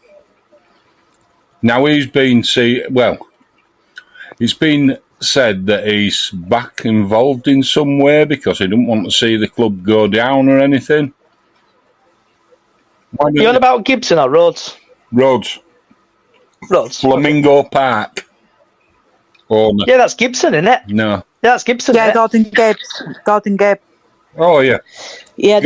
Now it's been said that he's back involved in some way because he didn't want to see the club go down or anything. You on about Gibson or Rhodes? Rhodes. Flamingo Park. Owner. Yeah, that's Gibson, isn't it? No. Yeah, that's Gibson. Yeah, Gordon Gibb. Oh, yeah. Yeah,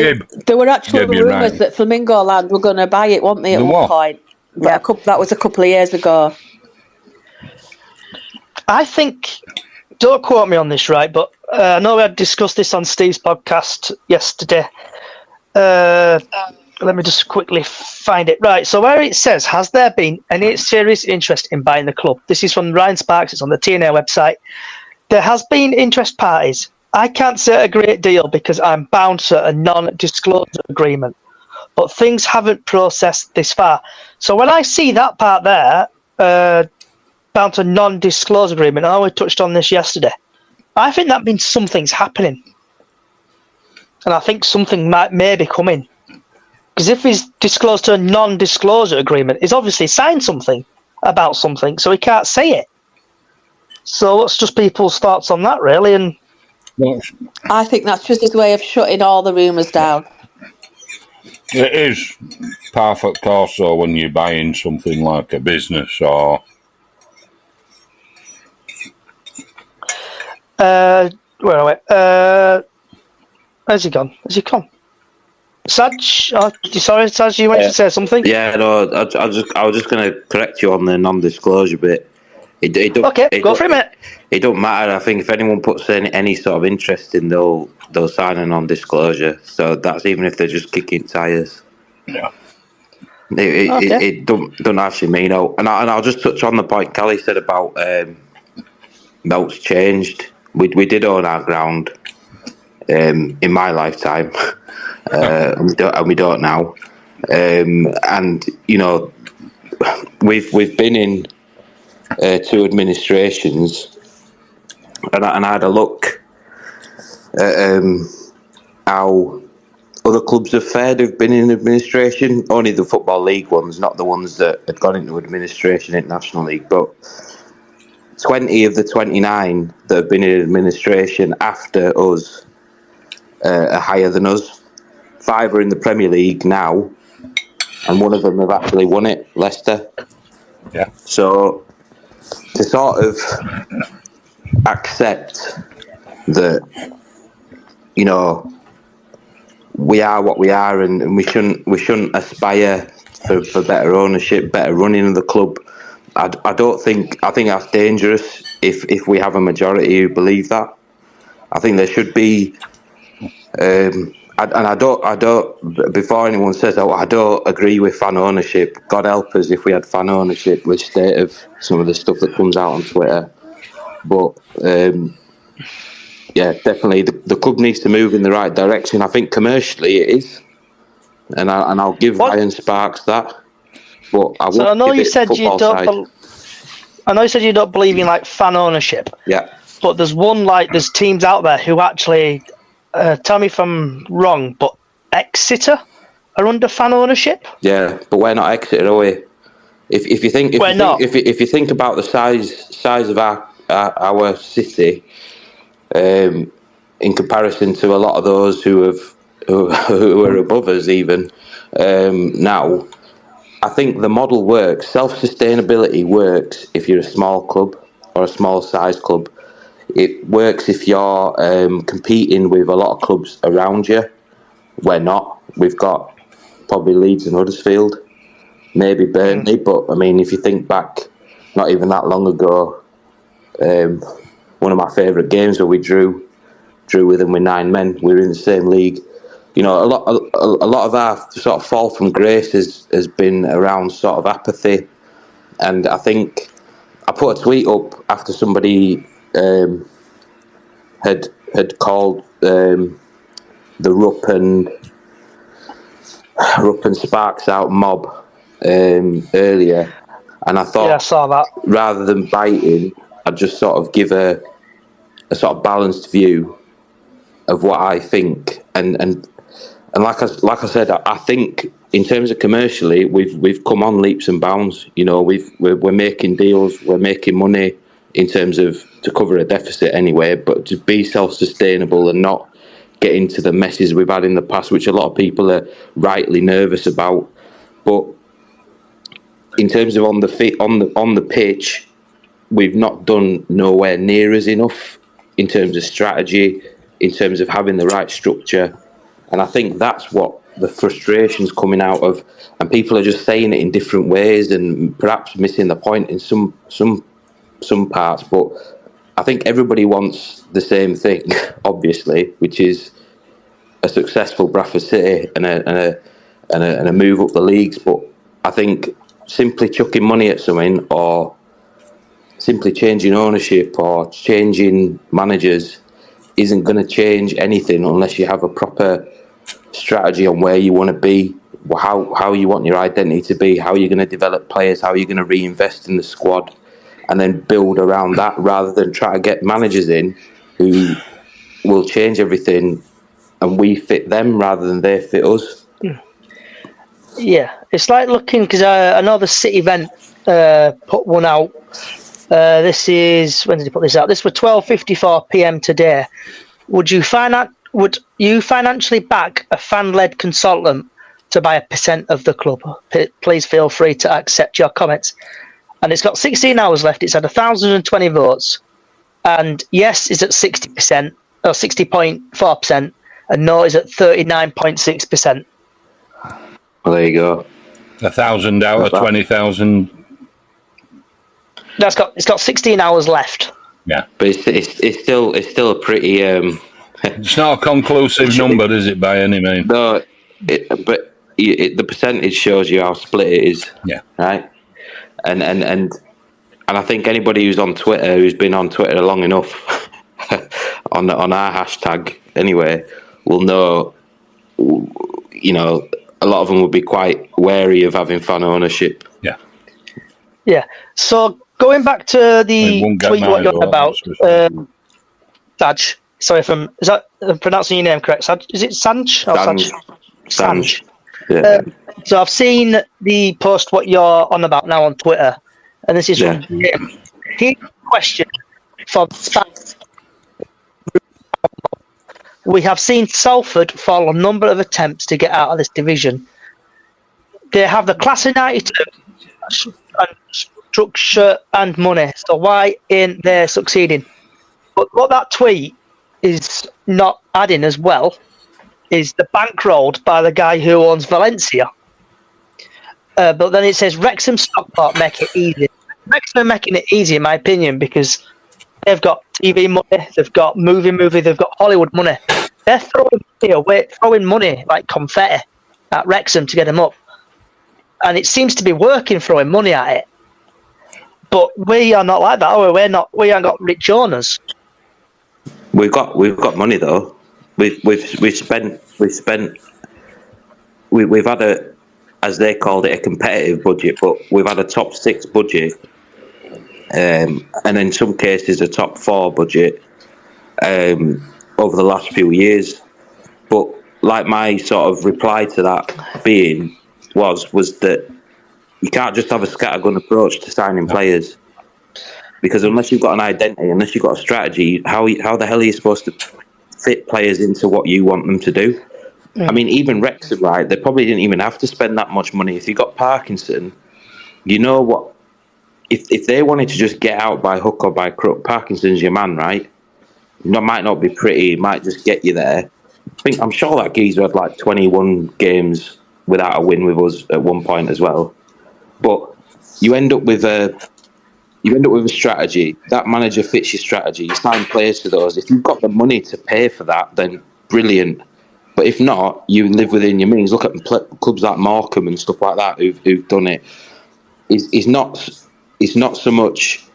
there were actually rumours that Flamingo Land were going to buy it, weren't they, at one point? Yeah, that was a couple of years ago. I think, don't quote me on this, right, but I know we had discussed this on Steve's podcast yesterday. Let me just quickly find it. Right, so where it says, has there been any serious interest in buying the club? This is from Ryan Sparks, it's on the TNA website. There has been interest parties. I can't say a great deal because I'm bound to a non-disclosure agreement, but things haven't processed this far. So when I see that part there, bound to non-disclosure agreement, I know we touched on this yesterday, I think that means something's happening. And I think something may be coming. Because if he's disclosed to a non-disclosure agreement, he's obviously signed something about something, so he can't say it. So what's just people's thoughts on that, really? And I think that's just his way of shutting all the rumours down. It is perfect also when you're buying something like a business or... where are we? Where's he gone? Has he come? Saj? Sorry, Saj, you wanted to say something? Yeah, no, I was just going to correct you on the non-disclosure bit. Go for it, mate. It don't matter. I think if anyone puts any sort of interest in, they'll sign a non-disclosure. So that's even if they're just kicking tyres. Yeah. It don't actually mean out. And I'll just touch on the point Callie said about Melt's changed. We did own our ground in my lifetime, and we don't now. And you know, we've been in 2 administrations, and I had a look at how other clubs have fared who've been in administration. Only the Football League ones, not the ones that had gone into administration in National League. But 20 of the 29 that have been in administration after us are higher than us. 5 are in the Premier League now, and one of them have actually won it, Leicester. Yeah. So to sort of accept that, you know, we are what we are, and we shouldn't aspire for better ownership, better running of the club. I think that's dangerous if we have a majority who believe that. I think there should be, I don't. Before anyone says, "Oh, I don't agree with fan ownership," God help us if we had fan ownership with state of some of the stuff that comes out on Twitter. But yeah, definitely the club needs to move in the right direction. I think commercially it is, and I'll give Ryan Sparks that. But I know you said you don't. I know you said you don't believe in like fan ownership. Yeah. But there's teams out there who actually, tell me if I'm wrong, but Exeter are under fan ownership. Yeah, but we're not Exeter, are we? If you think about the size of our city, in comparison to a lot of those who are above us, even now, I think the model works. Self-sustainability works if you're a small club or a small size club. It works if you're competing with a lot of clubs around you. We're not. We've got probably Leeds and Huddersfield, maybe Burnley, but I mean, if you think back, not even that long ago, one of my favourite games where we drew with them with 9 men. We were in the same league. You know, a lot of our sort of fall from grace has been around sort of apathy, and I think I put a tweet up after somebody had called the Rupp and Sparks out mob earlier, and I thought, I saw that. Rather than biting, I'd just sort of give a sort of balanced view of what I think, and like I said, I think in terms of commercially, we've come on leaps and bounds. You know, we're making deals, we're making money in terms of to cover a deficit anyway, but to be self-sustainable and not get into the messes we've had in the past, which a lot of people are rightly nervous about. But in terms of on the pitch, we've not done nowhere near as enough in terms of strategy, in terms of having the right structure, and I think that's what the frustration's coming out of. And people are just saying it in different ways, and perhaps missing the point in some parts. But I think everybody wants the same thing, obviously, which is a successful Bradford City and a move up the leagues. But I think simply chucking money at something, or simply changing ownership or changing managers, isn't going to change anything unless you have a proper strategy on where you want to be, how you want your identity to be, how you're going to develop players, how you're going to reinvest in the squad, and then build around that, rather than try to get managers in who will change everything and we fit them rather than they fit us. Yeah, it's like looking, because I know the City event put one out. This is, when did he put this out? This was 12:54 p.m. today. Would you financially back a fan-led consultant to buy 1% of the club? Please feel free to accept your comments. And it's got 16 hours left. It's had 1,020 votes, and yes is at 60% or 60.4%, and no is at 39.6%. Well, there you go. 1,000 out of 20,000. It's got 16 hours left. Yeah, but it's still a pretty. It's not a conclusive number, is it, by any means? No, but the percentage shows you how split it is. Yeah. Right. And I think anybody who's on Twitter, who's been on Twitter long enough, on our hashtag anyway, will know. You know, a lot of them would be quite wary of having fan ownership. Yeah. Yeah. So going back to the tweet what you're on about, Saj. Sorry if is that pronouncing your name correct? Saj? Is it Sanj? Sanj. Yeah. So I've seen the post what you're on about now on Twitter, and this is from him. He question for We have seen Salford fall a number of attempts to get out of this division. They have the class of 92 and structure and money, so why ain't they succeeding? But what that tweet is not adding as well is the bankrolled by the guy who owns Valencia. But then it says Wrexham Stockport make it easy. Wrexham are making it easy, in my opinion, because they've got TV money, they've got movie, they've got Hollywood money. They're throwing money like confetti at Wrexham to get them up. And it seems to be working, throwing money at it. But we are not like that, are we? We ain't got rich owners. We've got money though. We've had a, as they called it, a competitive budget, but we've had a top 6 budget, and in some cases a top 4 budget over the last few years. But like my sort of reply to that being was that you can't just have a scattergun approach to signing players, because unless you've got an identity, unless you've got a strategy, how the hell are you supposed to fit players into what you want them to do? I mean, even Wrexham, right, they probably didn't even have to spend that much money. If you got Parkinson, you know what, if they wanted to just get out by hook or by crook, Parkinson's your man, right? Might not be pretty, might just get you there. I'm sure that geezer had like 21 games without a win with us at one point as well. But you end up with a strategy. That manager fits your strategy. You sign players to those. If you've got the money to pay for that, then brilliant. But if not, you live within your means. Look at clubs like Morecambe and stuff like that who've done it. It's not so much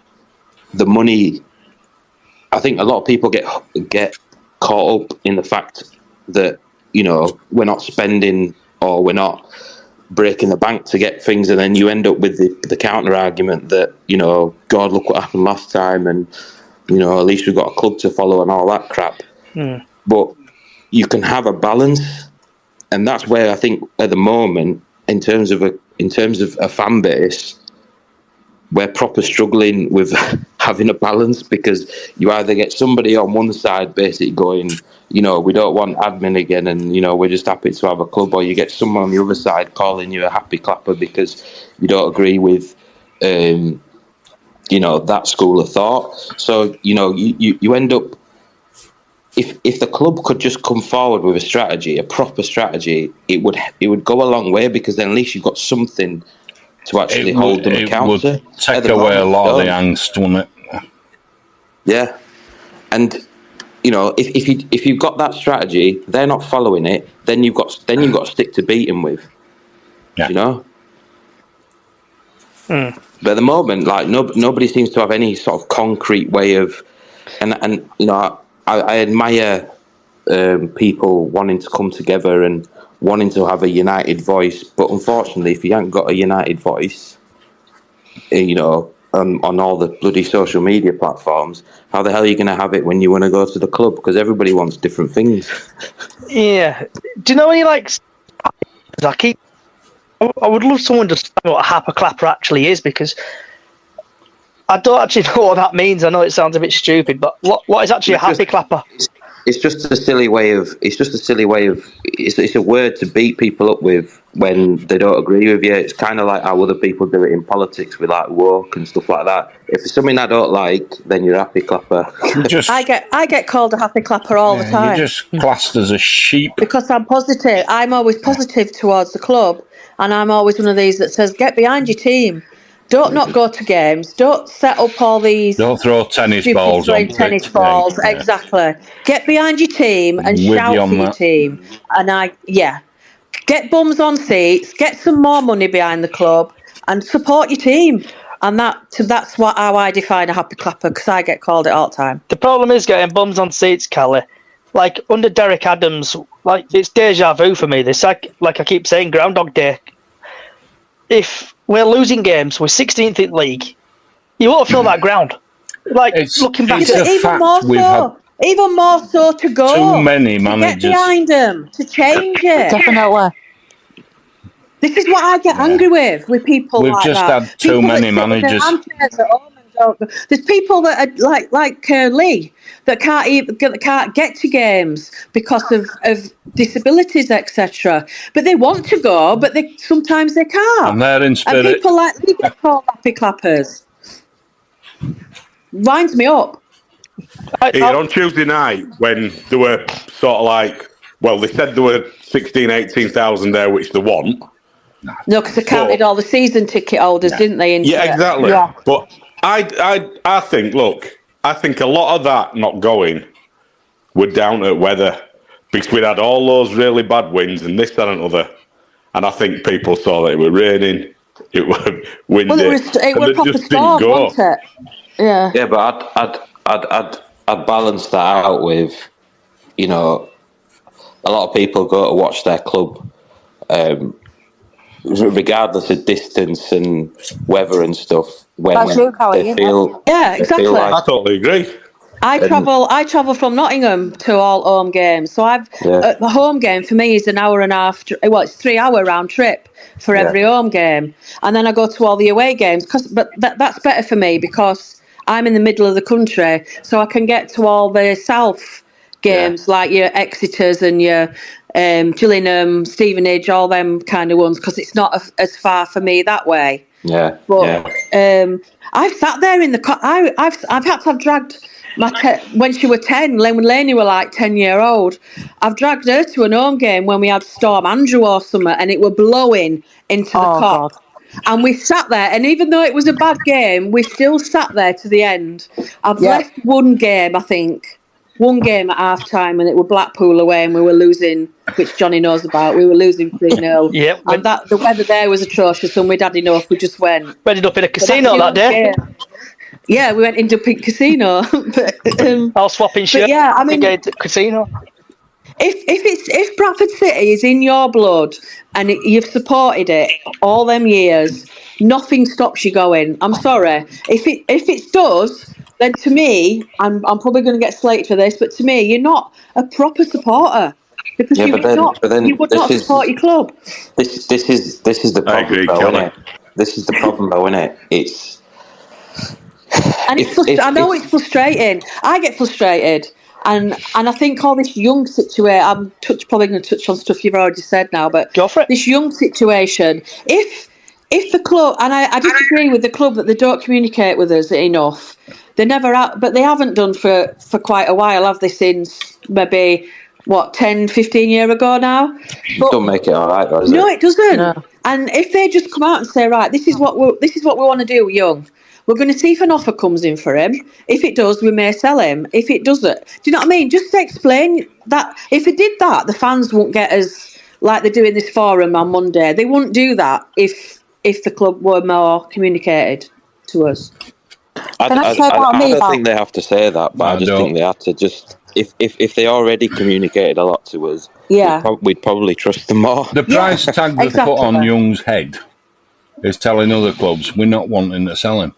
the money. I think a lot of people get caught up in the fact that, you know, we're not spending or we're not breaking the bank to get things, and then you end up with the counter argument that, you know, God, look what happened last time, and, you know, at least we've got a club to follow and all that crap. But you can have a balance, and that's where I think at the moment, in terms of a fan base, we're proper struggling with having a balance, because you either get somebody on one side basically going, you know, we don't want admin again, and, you know, we're just happy to have a club, or you get someone on the other side calling you a happy clapper because you don't agree with, you know, that school of thought. So, you know, you end up, if the club could just come forward with a strategy, a proper strategy, it would go a long way, because then at least you've got something to actually hold them accountable. It would take away a lot of the angst, wouldn't it? Yeah. And, you know, if you've got that strategy, they're not following it, then you've got to stick to beating with. Yeah. You know? But at the moment, like, nobody seems to have any sort of concrete way of, and you know, I admire people wanting to come together and wanting to have a united voice, but unfortunately, if you haven't got a united voice, you know, on all the bloody social media platforms, how the hell are you going to have it when you want to go to the club? Because everybody wants different things. Yeah. Do you know any, like, I would love someone to know what a happy clapper actually is, because I don't actually know what that means. I know it sounds a bit stupid, but what is actually a happy clapper? It's just a silly way of. It's a word to beat people up with when they don't agree with you. It's kind of like how other people do it in politics with, like, woke and stuff like that. If it's something I don't like, then you're a happy clapper. I get called a happy clapper all the time. You're just classed as a sheep. Because I'm positive. I'm always positive towards the club, and I'm always one of these that says, get behind your team. Don't not go to games. Don't set up all these. Don't throw tennis balls on tennis balls. Yeah. Exactly. Get behind your team and shout for your team. And get bums on seats. Get some more money behind the club and support your team. And that's how I define a happy clapper, because I get called it all the time. The problem is getting bums on seats, Kelly. Like, under Derek Adams, like, it's deja vu for me. This, like I keep saying, Groundhog Day. If we're losing games, we're 16th in league, you won't feel that ground. Like, looking back at even more so to go. Too many managers. Get behind them, to change it. Definitely. This is what I get angry with people We've like just that. had too many managers. Armchairs at home and don't go. There's people that are like Lee that can't get to games because of disabilities, etc. But they want to go, but sometimes they can't. And they're in And spirit. people like Lee get called happy clappers. Winds me up. Here on Tuesday night, when there were sort of like, well, they said there were 18,000 there, which they want. No, because they counted all the season ticket holders, didn't they? Yeah, exactly. Yeah. But I think, look, I think a lot of that not going were down to weather, because we'd had all those really bad winds and this, that, and other. And I think people saw that it was raining, it was windy. Well, it was a proper storm, wasn't it? Yeah. Yeah, but I'd balance that out with, you know, a lot of people go to watch their club, regardless of distance and weather and stuff. When they feel, yeah, exactly. I totally agree. I travel from Nottingham to all home games. So the home game for me is an hour and a half. Well, it's 3 hour round trip for every home game, and then I go to all the away games. But that's better for me because I'm in the middle of the country, so I can get to all the south games like your Exeters and your Gillingham, Stevenage, all them kind of ones, because it's not as far for me that way. Yeah, but I've sat there in the. I've had to have dragged when she were 10, when Lainey were like 10-year-old. I've dragged her to an home game when we had Storm Andrew or something, and it were blowing into the cop. And we sat there, and even though it was a bad game, we still sat there to the end. I've left one game, I think. One game at half time, and it was Blackpool away, and we were losing, which Johnny knows about. We were losing 3-0. And the weather there was atrocious, and we'd had enough. We just went. We ended up in a casino that day. Yeah, we went into a pink casino. But, I was swapping shirts. Yeah, I mean, going to casino. If Bradford City is in your blood and you've supported it all them years, nothing stops you going. I'm sorry. If it does, then to me, I'm probably going to get slated for this, but to me, you're not a proper supporter because you would not support your club. This is the problem. I agree, Kelly. This is the problem, though, isn't it? It's. And I know it's frustrating. I get frustrated, and I think all this young situation. I'm probably going to touch on stuff you've already said now, but go for it. This young situation. If the club, and I disagree with the club that they don't communicate with us enough. They never, but they haven't done for quite a while, have they? Since maybe 10, 15 years ago now. But don't make it all right, does it? No, it doesn't. No. And if they just come out and say, right, this is what we want to do, young. We're going to see if an offer comes in for him. If it does, we may sell him. If it doesn't, do you know what I mean? Just to explain that if it did that, the fans won't get us like they're doing this forum on Monday. They wouldn't do that if the club were more communicated to us. I don't think they have to say that, but I just think they have to just. If they already communicated a lot to us, we'd probably trust them more. The price tag they've put on Young's head is telling other clubs we're not wanting to sell him.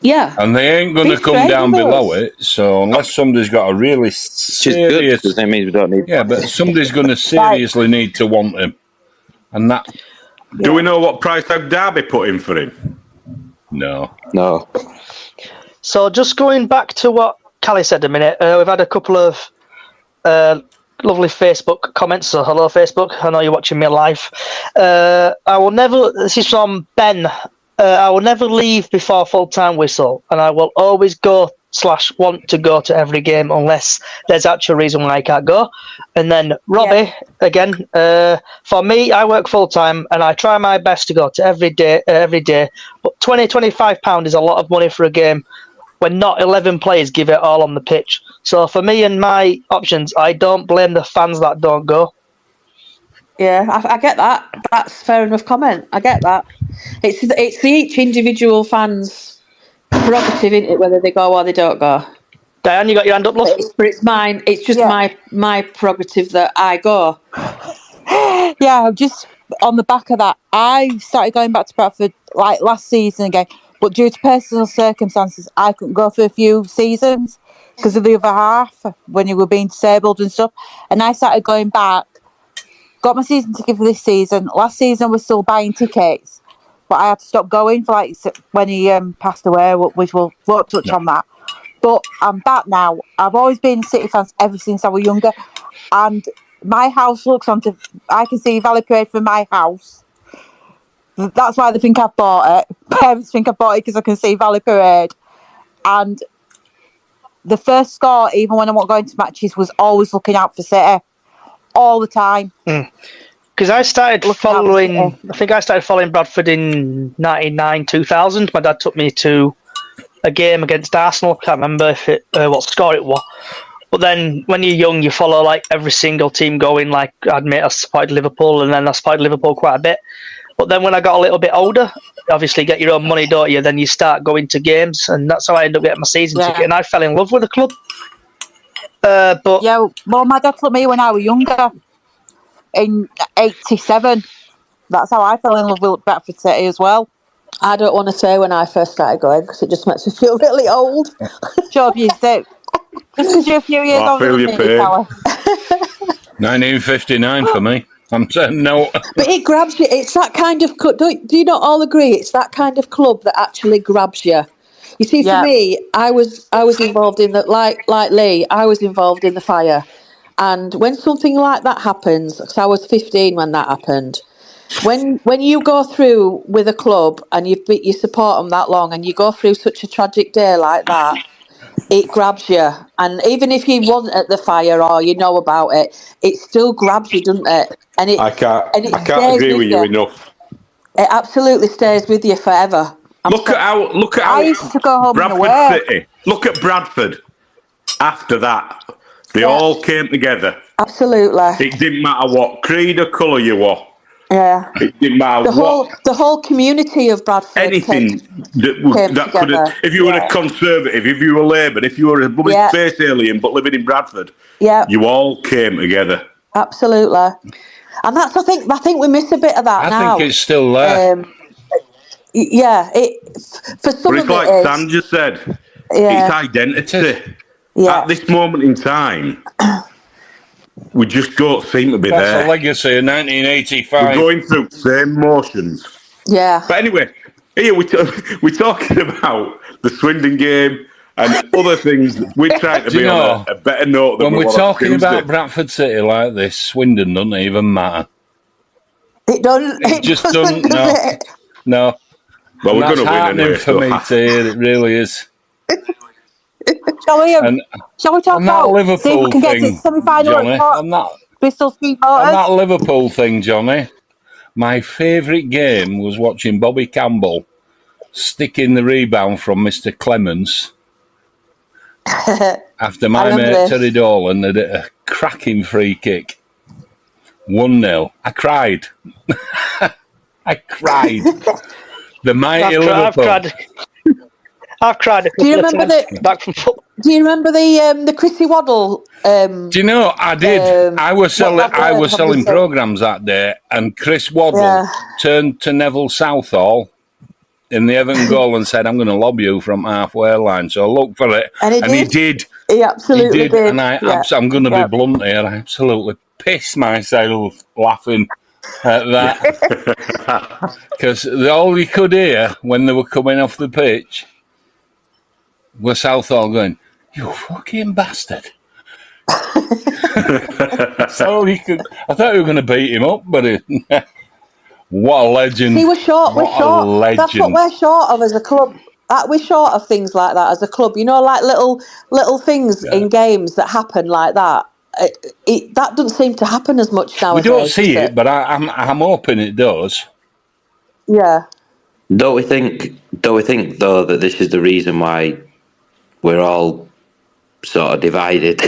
Yeah. And they ain't going to come down below it, so unless somebody's got a really serious... Good, that means we don't need... Yeah, but somebody's going to seriously need to want him. And that... Do we know what price tag Derby put in for him? No. So just going back to what Callie said a minute, we've had a couple of lovely Facebook comments. So hello, Facebook. I know you're watching me live. This is from Ben. I will never leave before full-time whistle, and I will always go/want to go to every game unless there's actual reason why I can't go. And then Robbie, again, for me, I work full-time and I try my best to go to every day, but £20-25 is a lot of money for a game when not 11 players give it all on the pitch. So for me and my options, I don't blame the fans that don't go. Yeah, I get that. That's fair enough comment. I get that. It's each individual fan's prerogative, isn't it, whether they go or they don't go. Diane, you got your hand up, love? But it's mine. It's just my prerogative that I go. Yeah, just on the back of that, I started going back to Bradford like last season again, but due to personal circumstances, I couldn't go for a few seasons because of the other half when you were being disabled and stuff. And I started going back. Got my season ticket for this season. Last season, I was still buying tickets, but but I had to stop going for when he passed away, which we'll won't touch on that. But I'm back now. I've always been a City fan ever since I was younger, and my house looks onto. I can see Valley Parade from my house. That's why they think I've bought it. Parents think I've bought it because I can see Valley Parade. And the first score, even when I wasn't going to matches, was always looking out for City. All the time. Because I started following, I think I started following Bradford in 99, 2000. My dad took me to a game against Arsenal. Can't remember what score it was. But then when you're young, you follow every single team going. I admit I supported Liverpool, and then I supported Liverpool quite a bit. But then when I got a little bit older, obviously get your own money, don't you? Then you start going to games, and that's how I ended up getting my season ticket. And I fell in love with the club. Well, my dad took me when I was younger, in 87. That's how I fell in love with Bradford City as well. I don't want to say when I first started going because it just makes me feel really old. Sure, you do. Just because you're a few years older than me, Sally. 1959 for me. I'm saying no. But it grabs you. It's that kind of club. Do you not all agree? It's that kind of club that actually grabs you. You see, for me, I was involved in that. Like Lee, I was involved in the fire. And when something like that happens, because I was 15 when that happened, when you go through with a club and you support them that long, and you go through such a tragic day like that, it grabs you. And even if you wasn't at the fire or you know about it, it still grabs you, doesn't it? And I can't agree with you enough. It absolutely stays with you forever. Look at how I used to go home Bradford and away. City. Look at Bradford. After that, they all came together. Absolutely. It didn't matter what creed or colour you were. Yeah. It didn't matter the whole community of Bradford. Anything that could have. If you were a Conservative, if you were Labour, if you were a space alien but living in Bradford, you all came together. Absolutely. And that's I think we miss a bit of that now. I think it's still there. For some but it's of like it Sam just said. It's identity. At this moment in time, we just don't seem to be there. That's a legacy of 1985. We're going through the same motions. Yeah. But anyway, here we're talking about the Swindon game and other things. We're trying to be on a better note than when we're talking about Tuesday. Bradford City like this, Swindon doesn't even matter. It doesn't. It just doesn't. No. Well, we're going to win anyway. For me to hear, it really is. Shall we talk about Liverpool see if we can get to thing, semi-final Johnny? Bristol Street On Motors? that Liverpool thing, Johnny, my favourite game was watching Bobby Campbell sticking the rebound from Mr. Clements after my mate Terry Dolan had a cracking free kick. 1-0. I cried. I cried. The mighty Liverpool. I've cried a couple of times back from football. Do you remember the Chrissy Waddle? Do you know I did? I was selling programs that day, and Chris Waddle turned to Neville Southall in the Everton goal and said, "I'm going to lob you from halfway line." So look for it, and he did. He absolutely did. And I'm going to be blunt here. I absolutely pissed myself laughing at that because all you could hear when they were coming off the pitch was Southall going, "You fucking bastard." So he could. I thought we were going to beat him up, but what a legend! See, we're short. What a legend. That's what we're short of as a club. We're short of things like that as a club. You know, like little things in games that happen like that. That doesn't seem to happen as much nowadays. We don't see it, but I'm hoping it does. Yeah. Don't we think though that this is the reason why we're all sort of divided?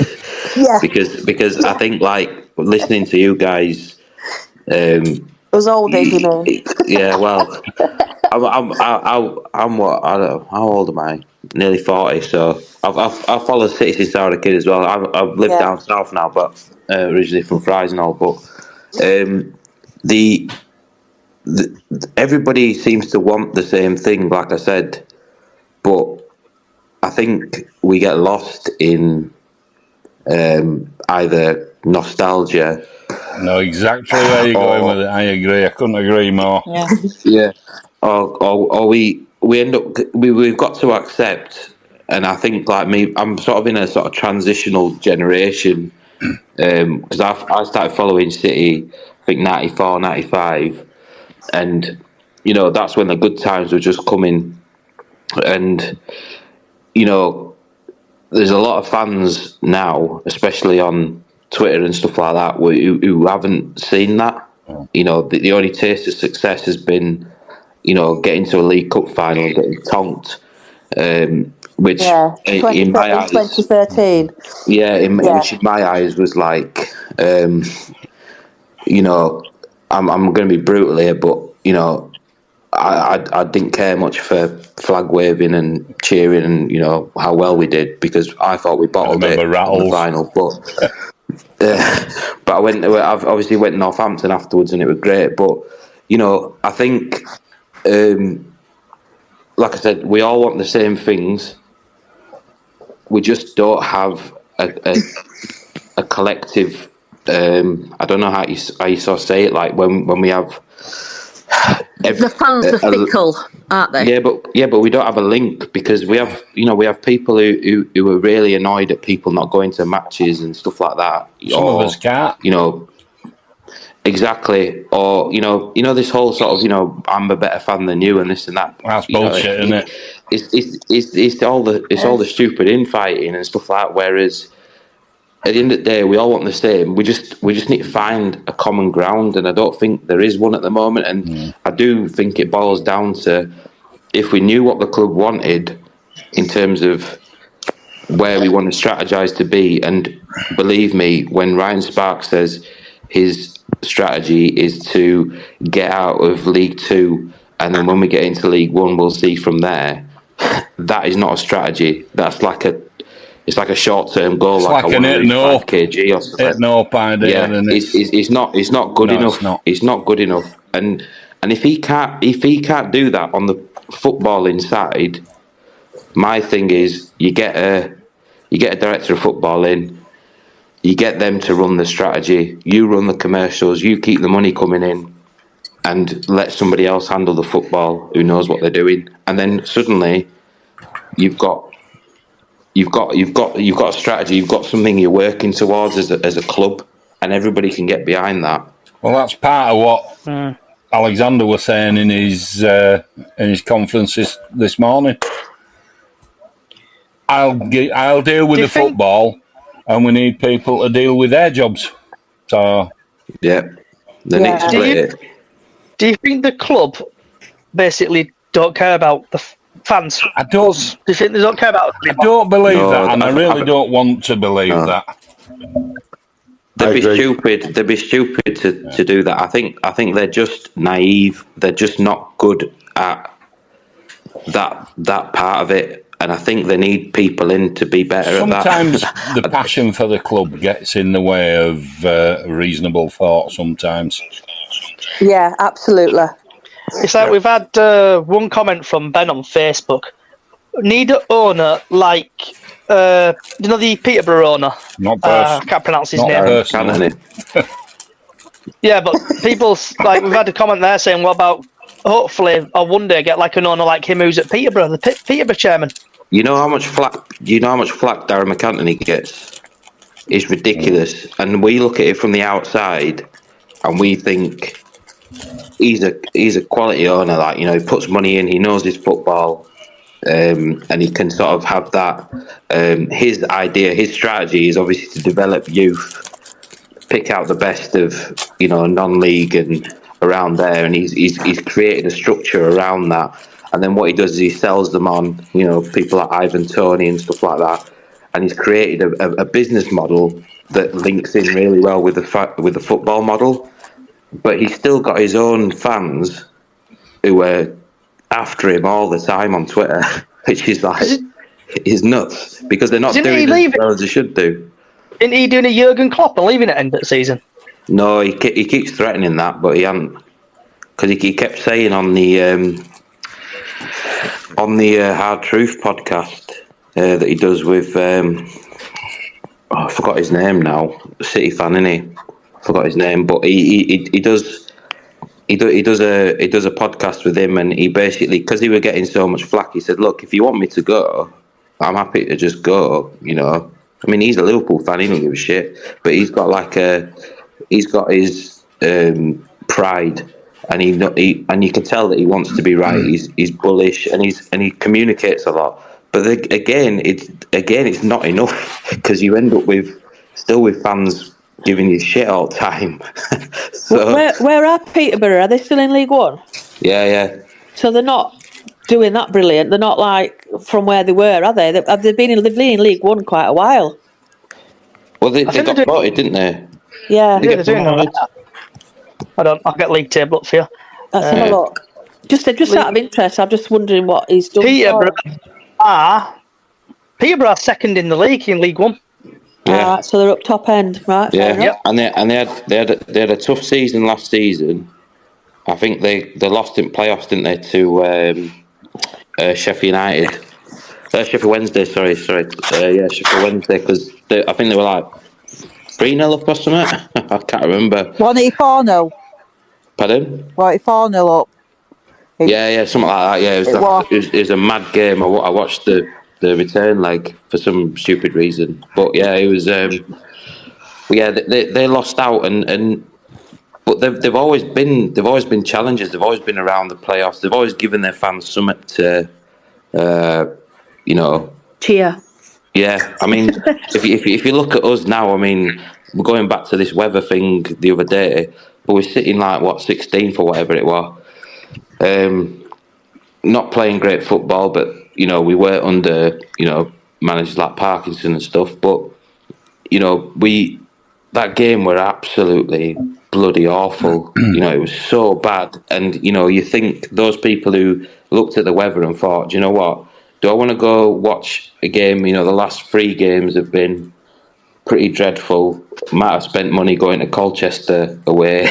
Yeah. because I think, like, listening to you guys, was old age, you mean? Yeah, well, I'm what, I don't know, how old am I? Nearly 40. So I've followed City since I was a kid as well. I've lived down south now, but originally from Fries and all. But everybody seems to want the same thing, like I said, but I think we get lost in either nostalgia. No, exactly where you're going with it. I agree. I couldn't agree more. Yeah. or we end up we've got to accept, and I think like me, I'm sort of in a sort of transitional generation because I started following City, I think 94, 95, and that's when the good times were just coming, and there's a lot of fans now, especially on Twitter and stuff like that, who haven't seen that. The only taste of success has been, getting to a League Cup final, getting tonked, which in my eyes, 2013. Which in my eyes was like, I'm going to be brutal here, but I didn't care much for flag waving and cheering and how well we did, because I thought we bottled it in the final. But I obviously went to Northampton afterwards and it was great. But I think, like I said, we all want the same things. We just don't have a collective. I don't know how you sort of say it. Like when we have. The fans are fickle, aren't they? Yeah, but we don't have a link, because we have people who are really annoyed at people not going to matches and stuff like that. Some of us can't. Exactly. Or this whole sort of I'm a better fan than you and this and that. That's bullshit, isn't it? It's all the stupid infighting and stuff like that. Whereas at the end of the day, we all want the same. We just need to find a common ground, and I don't think there is one at the moment. And I do think it boils down to, if we knew what the club wanted in terms of where we want to strategise to be. And believe me, when Ryan Sparks says his strategy is to get out of League Two, and then when we get into League One, we'll see from there. That is not a strategy. That's like it's like a short-term goal, it's like I want to lose 5 kg or something. Yeah, it's not good enough. It's not good enough. And if he can't do that on the footballing side, my thing is you get a director of football in, you get them to run the strategy, you run the commercials, you keep the money coming in, and let somebody else handle the football who knows what they're doing. And then suddenly you've got a strategy. You've got something you're working towards as a club, and everybody can get behind that. Well, that's part of what Alexander was saying in his conferences this morning. I'll deal with the football, and we need people to deal with their jobs. So they need to split it. Do you think the club basically don't care about the fans? I don't. Do you think they don't care about? I don't believe that, and I really don't want to believe that. They'd be stupid to do that. I think they're just naive. They're just not good at that part of it, and I think they need people in to be better at that. Sometimes the passion for the club gets in the way of reasonable thought. Sometimes. Yeah, absolutely. It's like we've had one comment from Ben on Facebook. Need an owner like, the Peterborough owner? Not I can't pronounce his name. Yeah, but people's like, we've had a comment there saying, what about hopefully or one day get like an owner like him who's at Peterborough, the Peterborough chairman. You know how much flack Darren McAntony gets? It's ridiculous. And we look at it from the outside and we think he's a quality owner, like, he puts money in, he knows his football, and he can sort of have that. His idea, his strategy is obviously to develop youth, pick out the best of non-league and around there, and he's created a structure around that. And then what he does is he sells them on, people like Ivan Toney and stuff like that, and he's created a business model that links in really well with the football model. But he's still got his own fans who are after him all the time on Twitter, which is like, is nuts, because they're not doing as well as they should do. Isn't he doing a Jurgen Klopp and leaving at the end of the season? No, he keeps threatening that, but he hasn't, because he kept saying on the Hard Truth podcast that he does with I forgot his name now, City fan, innit? Forgot his name, but he does he does a podcast with him, and he basically, because he was getting so much flack, he said, "Look, if you want me to go, I'm happy to just go." I mean, he's a Liverpool fan; he don't give a shit. But he's got his pride, and and you can tell that he wants to be right. He's bullish, and he communicates a lot. But again, it's not enough, because you end up with fans giving you shit all the time. So where are Peterborough? Are they still in League One? yeah. So they're not doing that brilliant. They're not like from where they were, are they? They've been in League One quite a while. Well, they got promoted, didn't they? Yeah. They get promoted. I'll get league table up for you. Let's have a look. Just out of interest, I'm just wondering what he's done. Peterborough are second in the league, in League One. Yeah. So they're up top end, right? Yeah, and they had a tough season last season. I think they lost in playoffs, didn't they, to Sheffield United? Sheffield Wednesday, sorry. Yeah, Sheffield Wednesday, because I think they were like 3-0 up or something. I can't remember. 4-0. Pardon? 4-0 up. Yeah, something like that. Yeah, it was a mad game. I watched the return leg for some stupid reason, but yeah, it was. They lost out, but they've always been challengers. They've always been around the playoffs. They've always given their fans something to, cheer. Yeah, I mean, if you look at us now, I mean, we're going back to this weather thing the other day, but we're sitting like 16th or whatever it was. Not playing great football, but we were under managers like Parkinson and stuff. But that game were absolutely bloody awful. It was so bad, and you think those people who looked at the weather and thought, do you know what? Do I want to go watch a game? The last 3 games have been pretty dreadful. Might have spent money going to Colchester away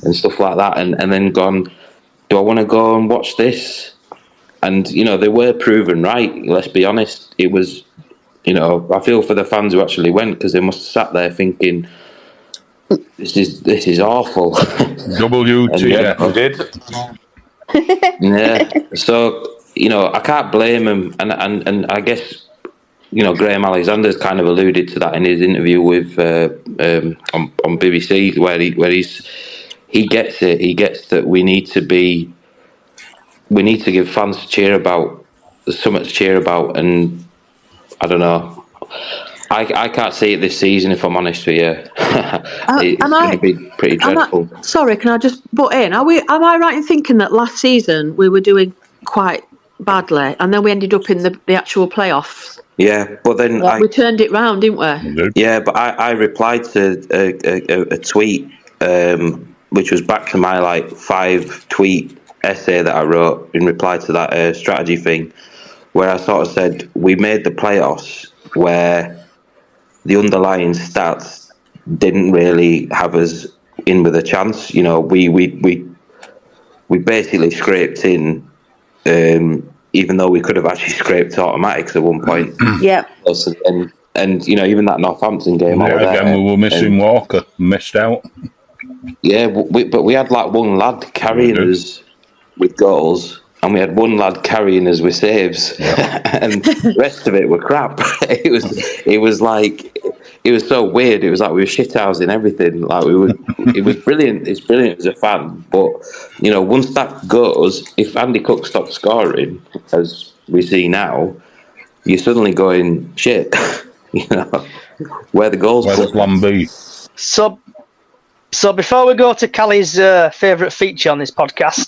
and stuff like that, and then gone, do I want to go and watch this? And they were proven right. Let's be honest. It was, I feel for the fans who actually went, because they must have sat there thinking, this is awful. WTF. Yeah. So I can't blame him, and I guess Graham Alexander's kind of alluded to that in his interview with on BBC, where he gets it. He gets that we need to give fans to cheer about. There's so much to cheer about, and I don't know. I can't see it this season, if I'm honest with you. It's going to be pretty dreadful. Sorry, can I just butt in? Am I right in thinking that last season we were doing quite badly, and then we ended up in the actual playoffs? Yeah, but then we turned it round, didn't we? Yeah, but I replied to a tweet, which was back to my 5-tweet essay that I wrote in reply to that strategy thing, where I sort of said we made the playoffs where the underlying stats didn't really have us in with a chance. We basically scraped in, even though we could have actually scraped automatics at one point. Yeah. And even that Northampton game. Again, we were missing Walker, missed out. Yeah, but we had one lad carrying us with goals, and we had one lad carrying us with saves, and the rest of it were crap. It was so weird. It was like we were shithousing everything. It was brilliant. It's brilliant as a fan, but once that goes, if Andy Cook stops scoring, as we see now, you're suddenly going shit. Where the goals? Where's plan B? So before we go to Callie's favourite feature on this podcast,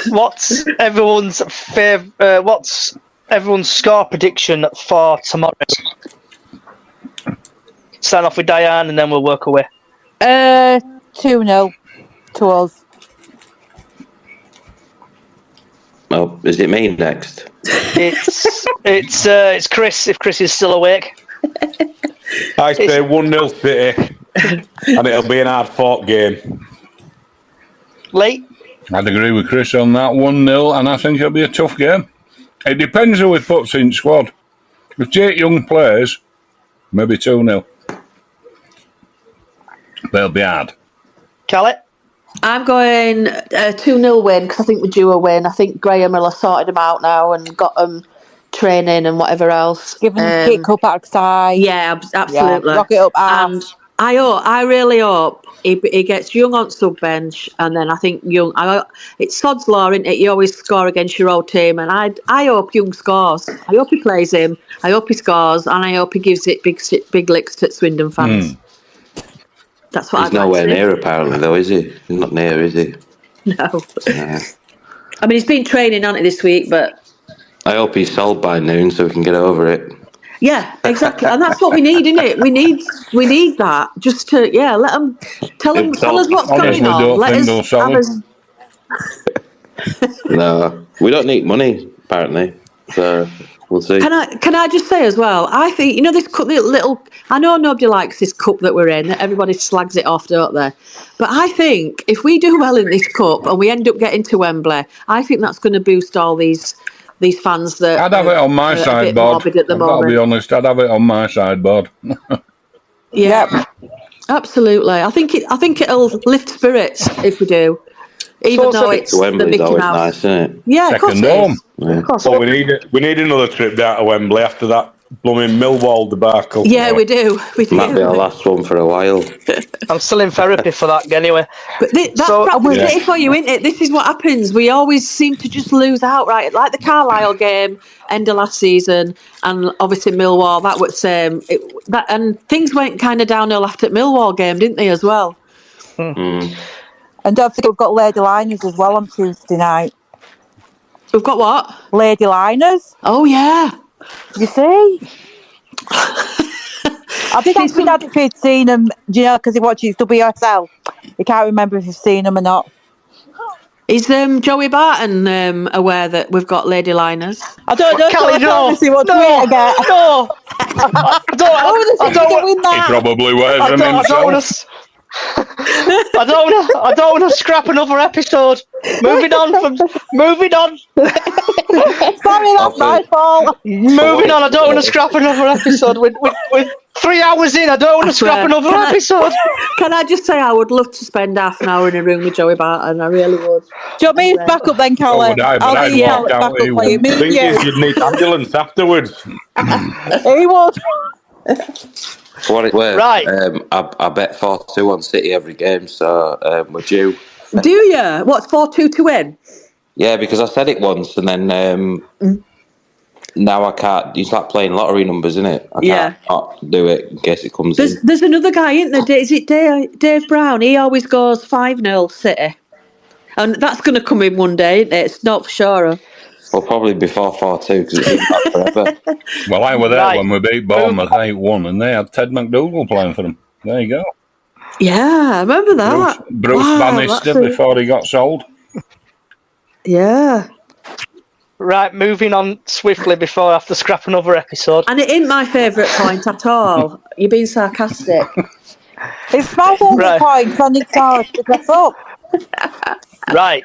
what's everyone's score prediction for tomorrow? Start off with Diane, and then we'll work away. 2-0 to us. Oh, is it me next? It's Chris, if Chris is still awake. I say 1-0 City, and it'll be an hard-fought game. Lee? I'd agree with Chris on that, 1-0, and I think it'll be a tough game. It depends who we put in squad. If 8 young players, maybe 2-0. They'll be hard. Callie? I'm going 2-0 win because I think we're due a win. I think Graham will have sorted them out now and got them training and whatever else. Give them kick up outside. Yeah, absolutely. Yeah, rock it up And I really hope he gets Young on sub bench, and then I think Young. It's sod's law, isn't it? You always score against your old team, and I hope Young scores. I hope he plays him. I hope he scores, and I hope he gives it big licks to Swindon fans. That's what He's nowhere near, apparently, though, is he? He's not near, is he? No. I mean, he's been training on it this week, but I hope he's sold by noon so we can get over it. yeah, exactly, and that's what we need, isn't it? We need that just to let them tell us what's going on. Let us have us. No, we don't need money apparently, so we'll see. Can I just say as well? I think this cup, little. I know nobody likes this cup that we're in. Everybody slags it off, don't they? But I think if we do well in this cup and we end up getting to Wembley, I think that's going to boost all these fans that I'd have it on my sideboard. I've got to be honest, I'd have it on my sideboard. Yeah, absolutely. I think it'll lift spirits if we do. Even though it's the Mickey Mouse. Nice, isn't it? Yeah, second home. Of course. Well, we need another trip down to Wembley after that blooming Millwall debacle. Yeah, we do. Might be our last one for a while. I'm still in therapy for that anyway. But that's it for you, isn't it? This is what happens. We always seem to just lose outright, like the Carlisle game, end of last season, and obviously Millwall. That was and things went kind of downhill after the Millwall game, didn't they? As well. And don't forget, we've got Lady Liners as well on Tuesday night. We've got what? Lady Liners. Oh yeah. You see. I think ask my dad if he'd seen them, because he watches WSL. He can't remember if he's seen them or not. Is Joey Barton aware that we've got Lady Liners? I don't know. Kelly, no. I He probably wears them himself. I don't want to scrap another episode. Moving on. Sorry, that's my fault. Moving on. I don't want to scrap another episode. With 3 hours in, I don't want to scrap another episode. Can I just say I would love to spend half an hour in a room with Joey Barton. I really would. Do you want me to back up then, Callie? I'll be back up for you. You'd need ambulance afterwards. He would. For what it's worth, right. I bet 4-2 on City every game, so we're due. Do you? What's 4-2 to win? Yeah, because I said it once, and then now I can't. It's like playing lottery numbers, isn't it? I can't not do it in case it comes in. There's another guy, isn't there? Is it Dave Brown? He always goes 5-0 City. And that's going to come in one day, isn't it? It's not for sure. Well, probably before 4-2 because it's been back forever. Well, I were there when we beat Bournemouth 8-1 and they had Ted McDougall playing for them. There you go. Yeah, I remember that. Bruce Bannister before he got sold. Yeah. Right, moving on swiftly before I have to scrap another episode. And it ain't my favourite point at all. You're being sarcastic. It's my favourite point, and it's ours to dress up. Right.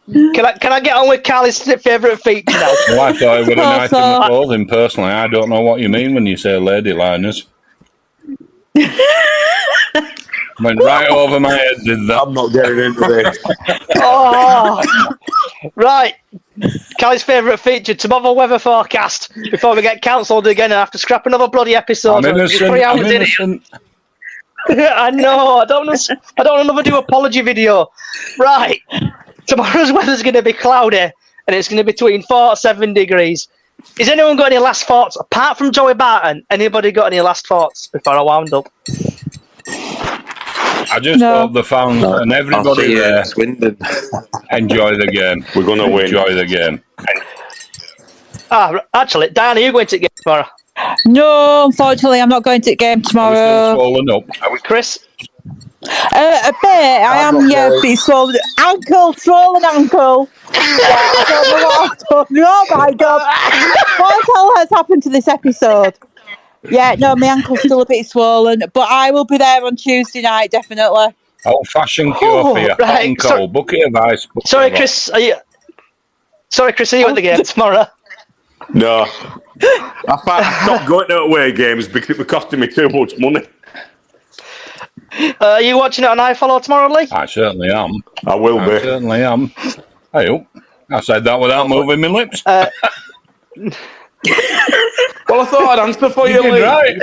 Can I get on with Carly's favourite feature now? Well, I thought it was a night in the clothing, personally. I don't know what you mean when you say lady liners. Went right over my head, did that. I'm not getting into this. Right. Carly's favourite feature, tomorrow weather forecast, before we get cancelled again and have to scrap another bloody episode. I'm innocent. 3 hours in it. I know. I don't want to do apology video. Right. Tomorrow's weather's going to be cloudy and it's going to be between 4 and 7 degrees. Has anyone got any last thoughts? Apart from Joey Barton, anybody got any last thoughts before I wound up? I just hope the fans and everybody there Swindon. enjoy the game. We're going to win. Enjoy the game. Actually, Diana, are you going to the game tomorrow? No, unfortunately, I'm not going to the game tomorrow. Are we still swollen up? Chris? A bit. I am, a bit swollen. Swollen ankle. I don't know what I've done. Oh my God. What the hell has happened to this episode? Yeah, no, my ankle's still a bit swollen, but I will be there on Tuesday night, definitely. Old-fashioned cure for you. Hot and cold. Bucket of ice. Sorry, Chris, are you at the game tomorrow? No. I stopped going to away games because it was costing me too much money. Are you watching it on iFollow tomorrow, Lee? I certainly am. I will I be. certainly am. I hope. I said that without moving my lips. Well, I thought I'd answer for you, You Lee. did right.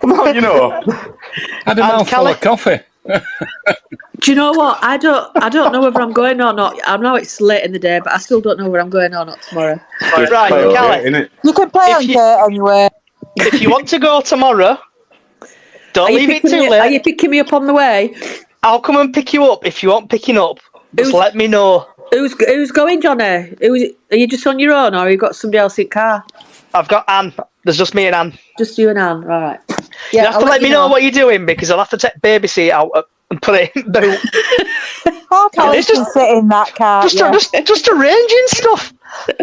Well, you know. Had a mouthful Callie? of coffee. Do you know what? I don't know whether I'm going or not. I know it's late in the day, but I still don't know whether I'm going or not tomorrow. Right, Play Callie, it, innit? You can play on Kate anyway. if you want to go tomorrow, don't leave it too Are late. you picking me up on the way? I'll come and pick you up if you want picking up. Just let me know. Who's going, Johnny? Are you just on your own, or have you got somebody else in car? I've got Anne. There's just me and Anne. Just you and Anne, right? You have to let me know what you're doing because I'll have to take baby seat out and put it in boot. I can't even sit in that car. Just arranging stuff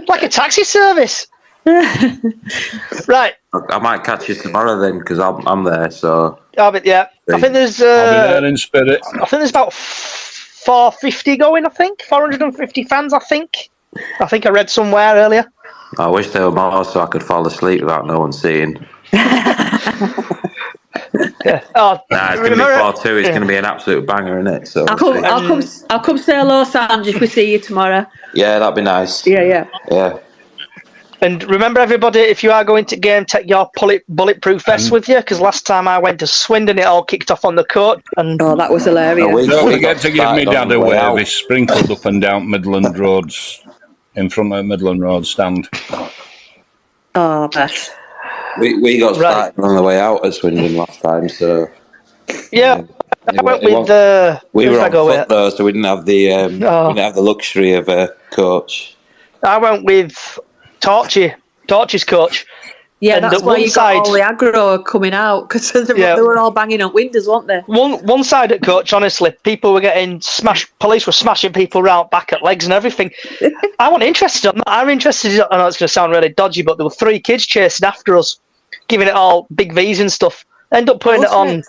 like a taxi service. Right. I might catch you tomorrow then because I'm there. So I think there's. I'll be there in spirit. I think there's about 450 going. I think 450 fans. I think I read somewhere earlier. I wish there were more so I could fall asleep without no one seeing. Yeah. Oh, Nah, it's going to be 4-2. It's going to be an absolute banger, isn't it? So I'll come say hello, Sanj, if we see you tomorrow. yeah, that'd be nice. Yeah. And remember, everybody, if you are going to game, take your bulletproof vest with you, because last time I went to Swindon, it all kicked off on the court. And that was hilarious. Don't forget to give me Dad a wave. He's sprinkled up and down Midland Roads, in front of Midland Road stand. Oh, bless. We got started on the way out at Swindon last time, so yeah. I went with we were on foot though, so we didn't have the luxury of a coach. I went with Torch's coach. Yeah, and that's why you got all the aggro coming out because they were all banging on windows, weren't they? One side at coach, honestly, people were getting smashed. Police were smashing people round back at legs and everything. I wasn't interested. I'm interested. I know it's going to sound really dodgy, but there were 3 kids chasing after us, giving it all big V's and stuff. End up putting it on.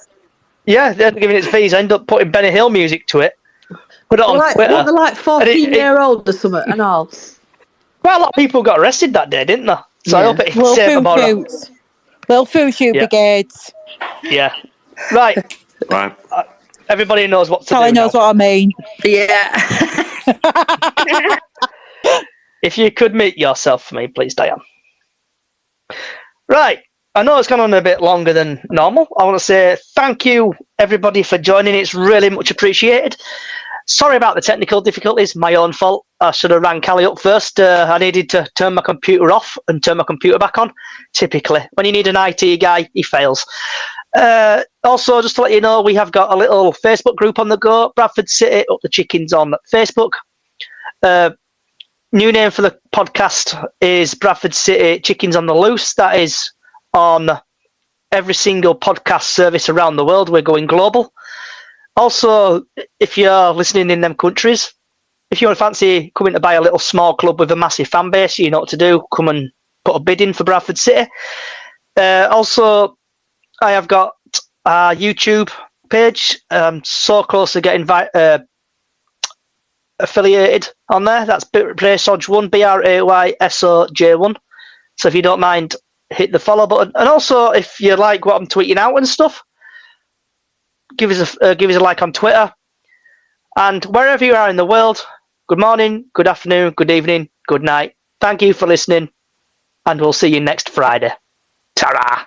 Yeah, they ended up giving it V's. End up putting Benny Hill music to it. Put it on Twitter. What, they're like 14-year-old or something and all. Well, a lot of people got arrested that day, didn't they? So I hope it's safe tomorrow. Little food shoot brigades. Yeah. Right. Everybody knows what to do. Callie knows what I mean. Yeah. If you could mute yourself for me, please, Diane. Right. I know it's gone on a bit longer than normal. I want to say thank you, everybody, for joining. It's really much appreciated. Sorry about the technical difficulties. My own fault. I should have rang Callie up first. I needed to turn my computer off and turn my computer back on. Typically, when you need an IT guy, he fails. Also, just to let you know, we have got a little Facebook group on the go. Bradford City Up the Chickens on Facebook. New name for the podcast is Bradford City Chickens on the Loose. That is on every single podcast service around the world. We're going global. Also, if you're listening in them countries, if you want to fancy coming to buy a little small club with a massive fan base, you know what to do. Come and put a bid in for Bradford City. Also, I have got a YouTube page. So close to getting affiliated on there. That's Braysodge1, BRAYSOJ1. So if you don't mind, hit the follow button. And also, if you like what I'm tweeting out and stuff, give us a like on Twitter. And wherever you are in the world, good morning, good afternoon, good evening, good night. Thank you for listening, and we'll see you next Friday. Ta-ra!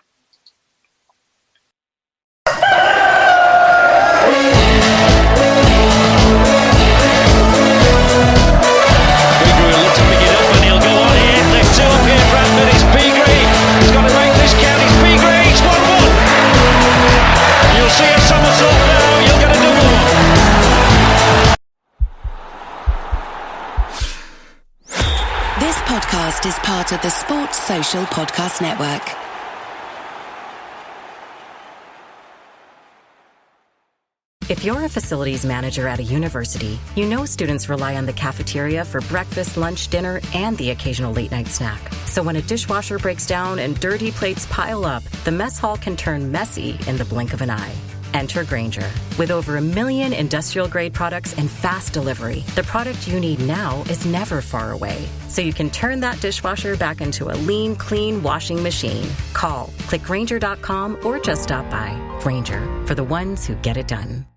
This podcast is part of the Sports Social Podcast Network. If you're a facilities manager at a university, you know students rely on the cafeteria for breakfast, lunch, dinner, and the occasional late-night snack. So when a dishwasher breaks down and dirty plates pile up, the mess hall can turn messy in the blink of an eye. Enter Grainger. With over 1 million industrial-grade products and fast delivery, the product you need now is never far away. So you can turn that dishwasher back into a lean, clean washing machine. Call, click Grainger.com, or just stop by. Grainger, for the ones who get it done.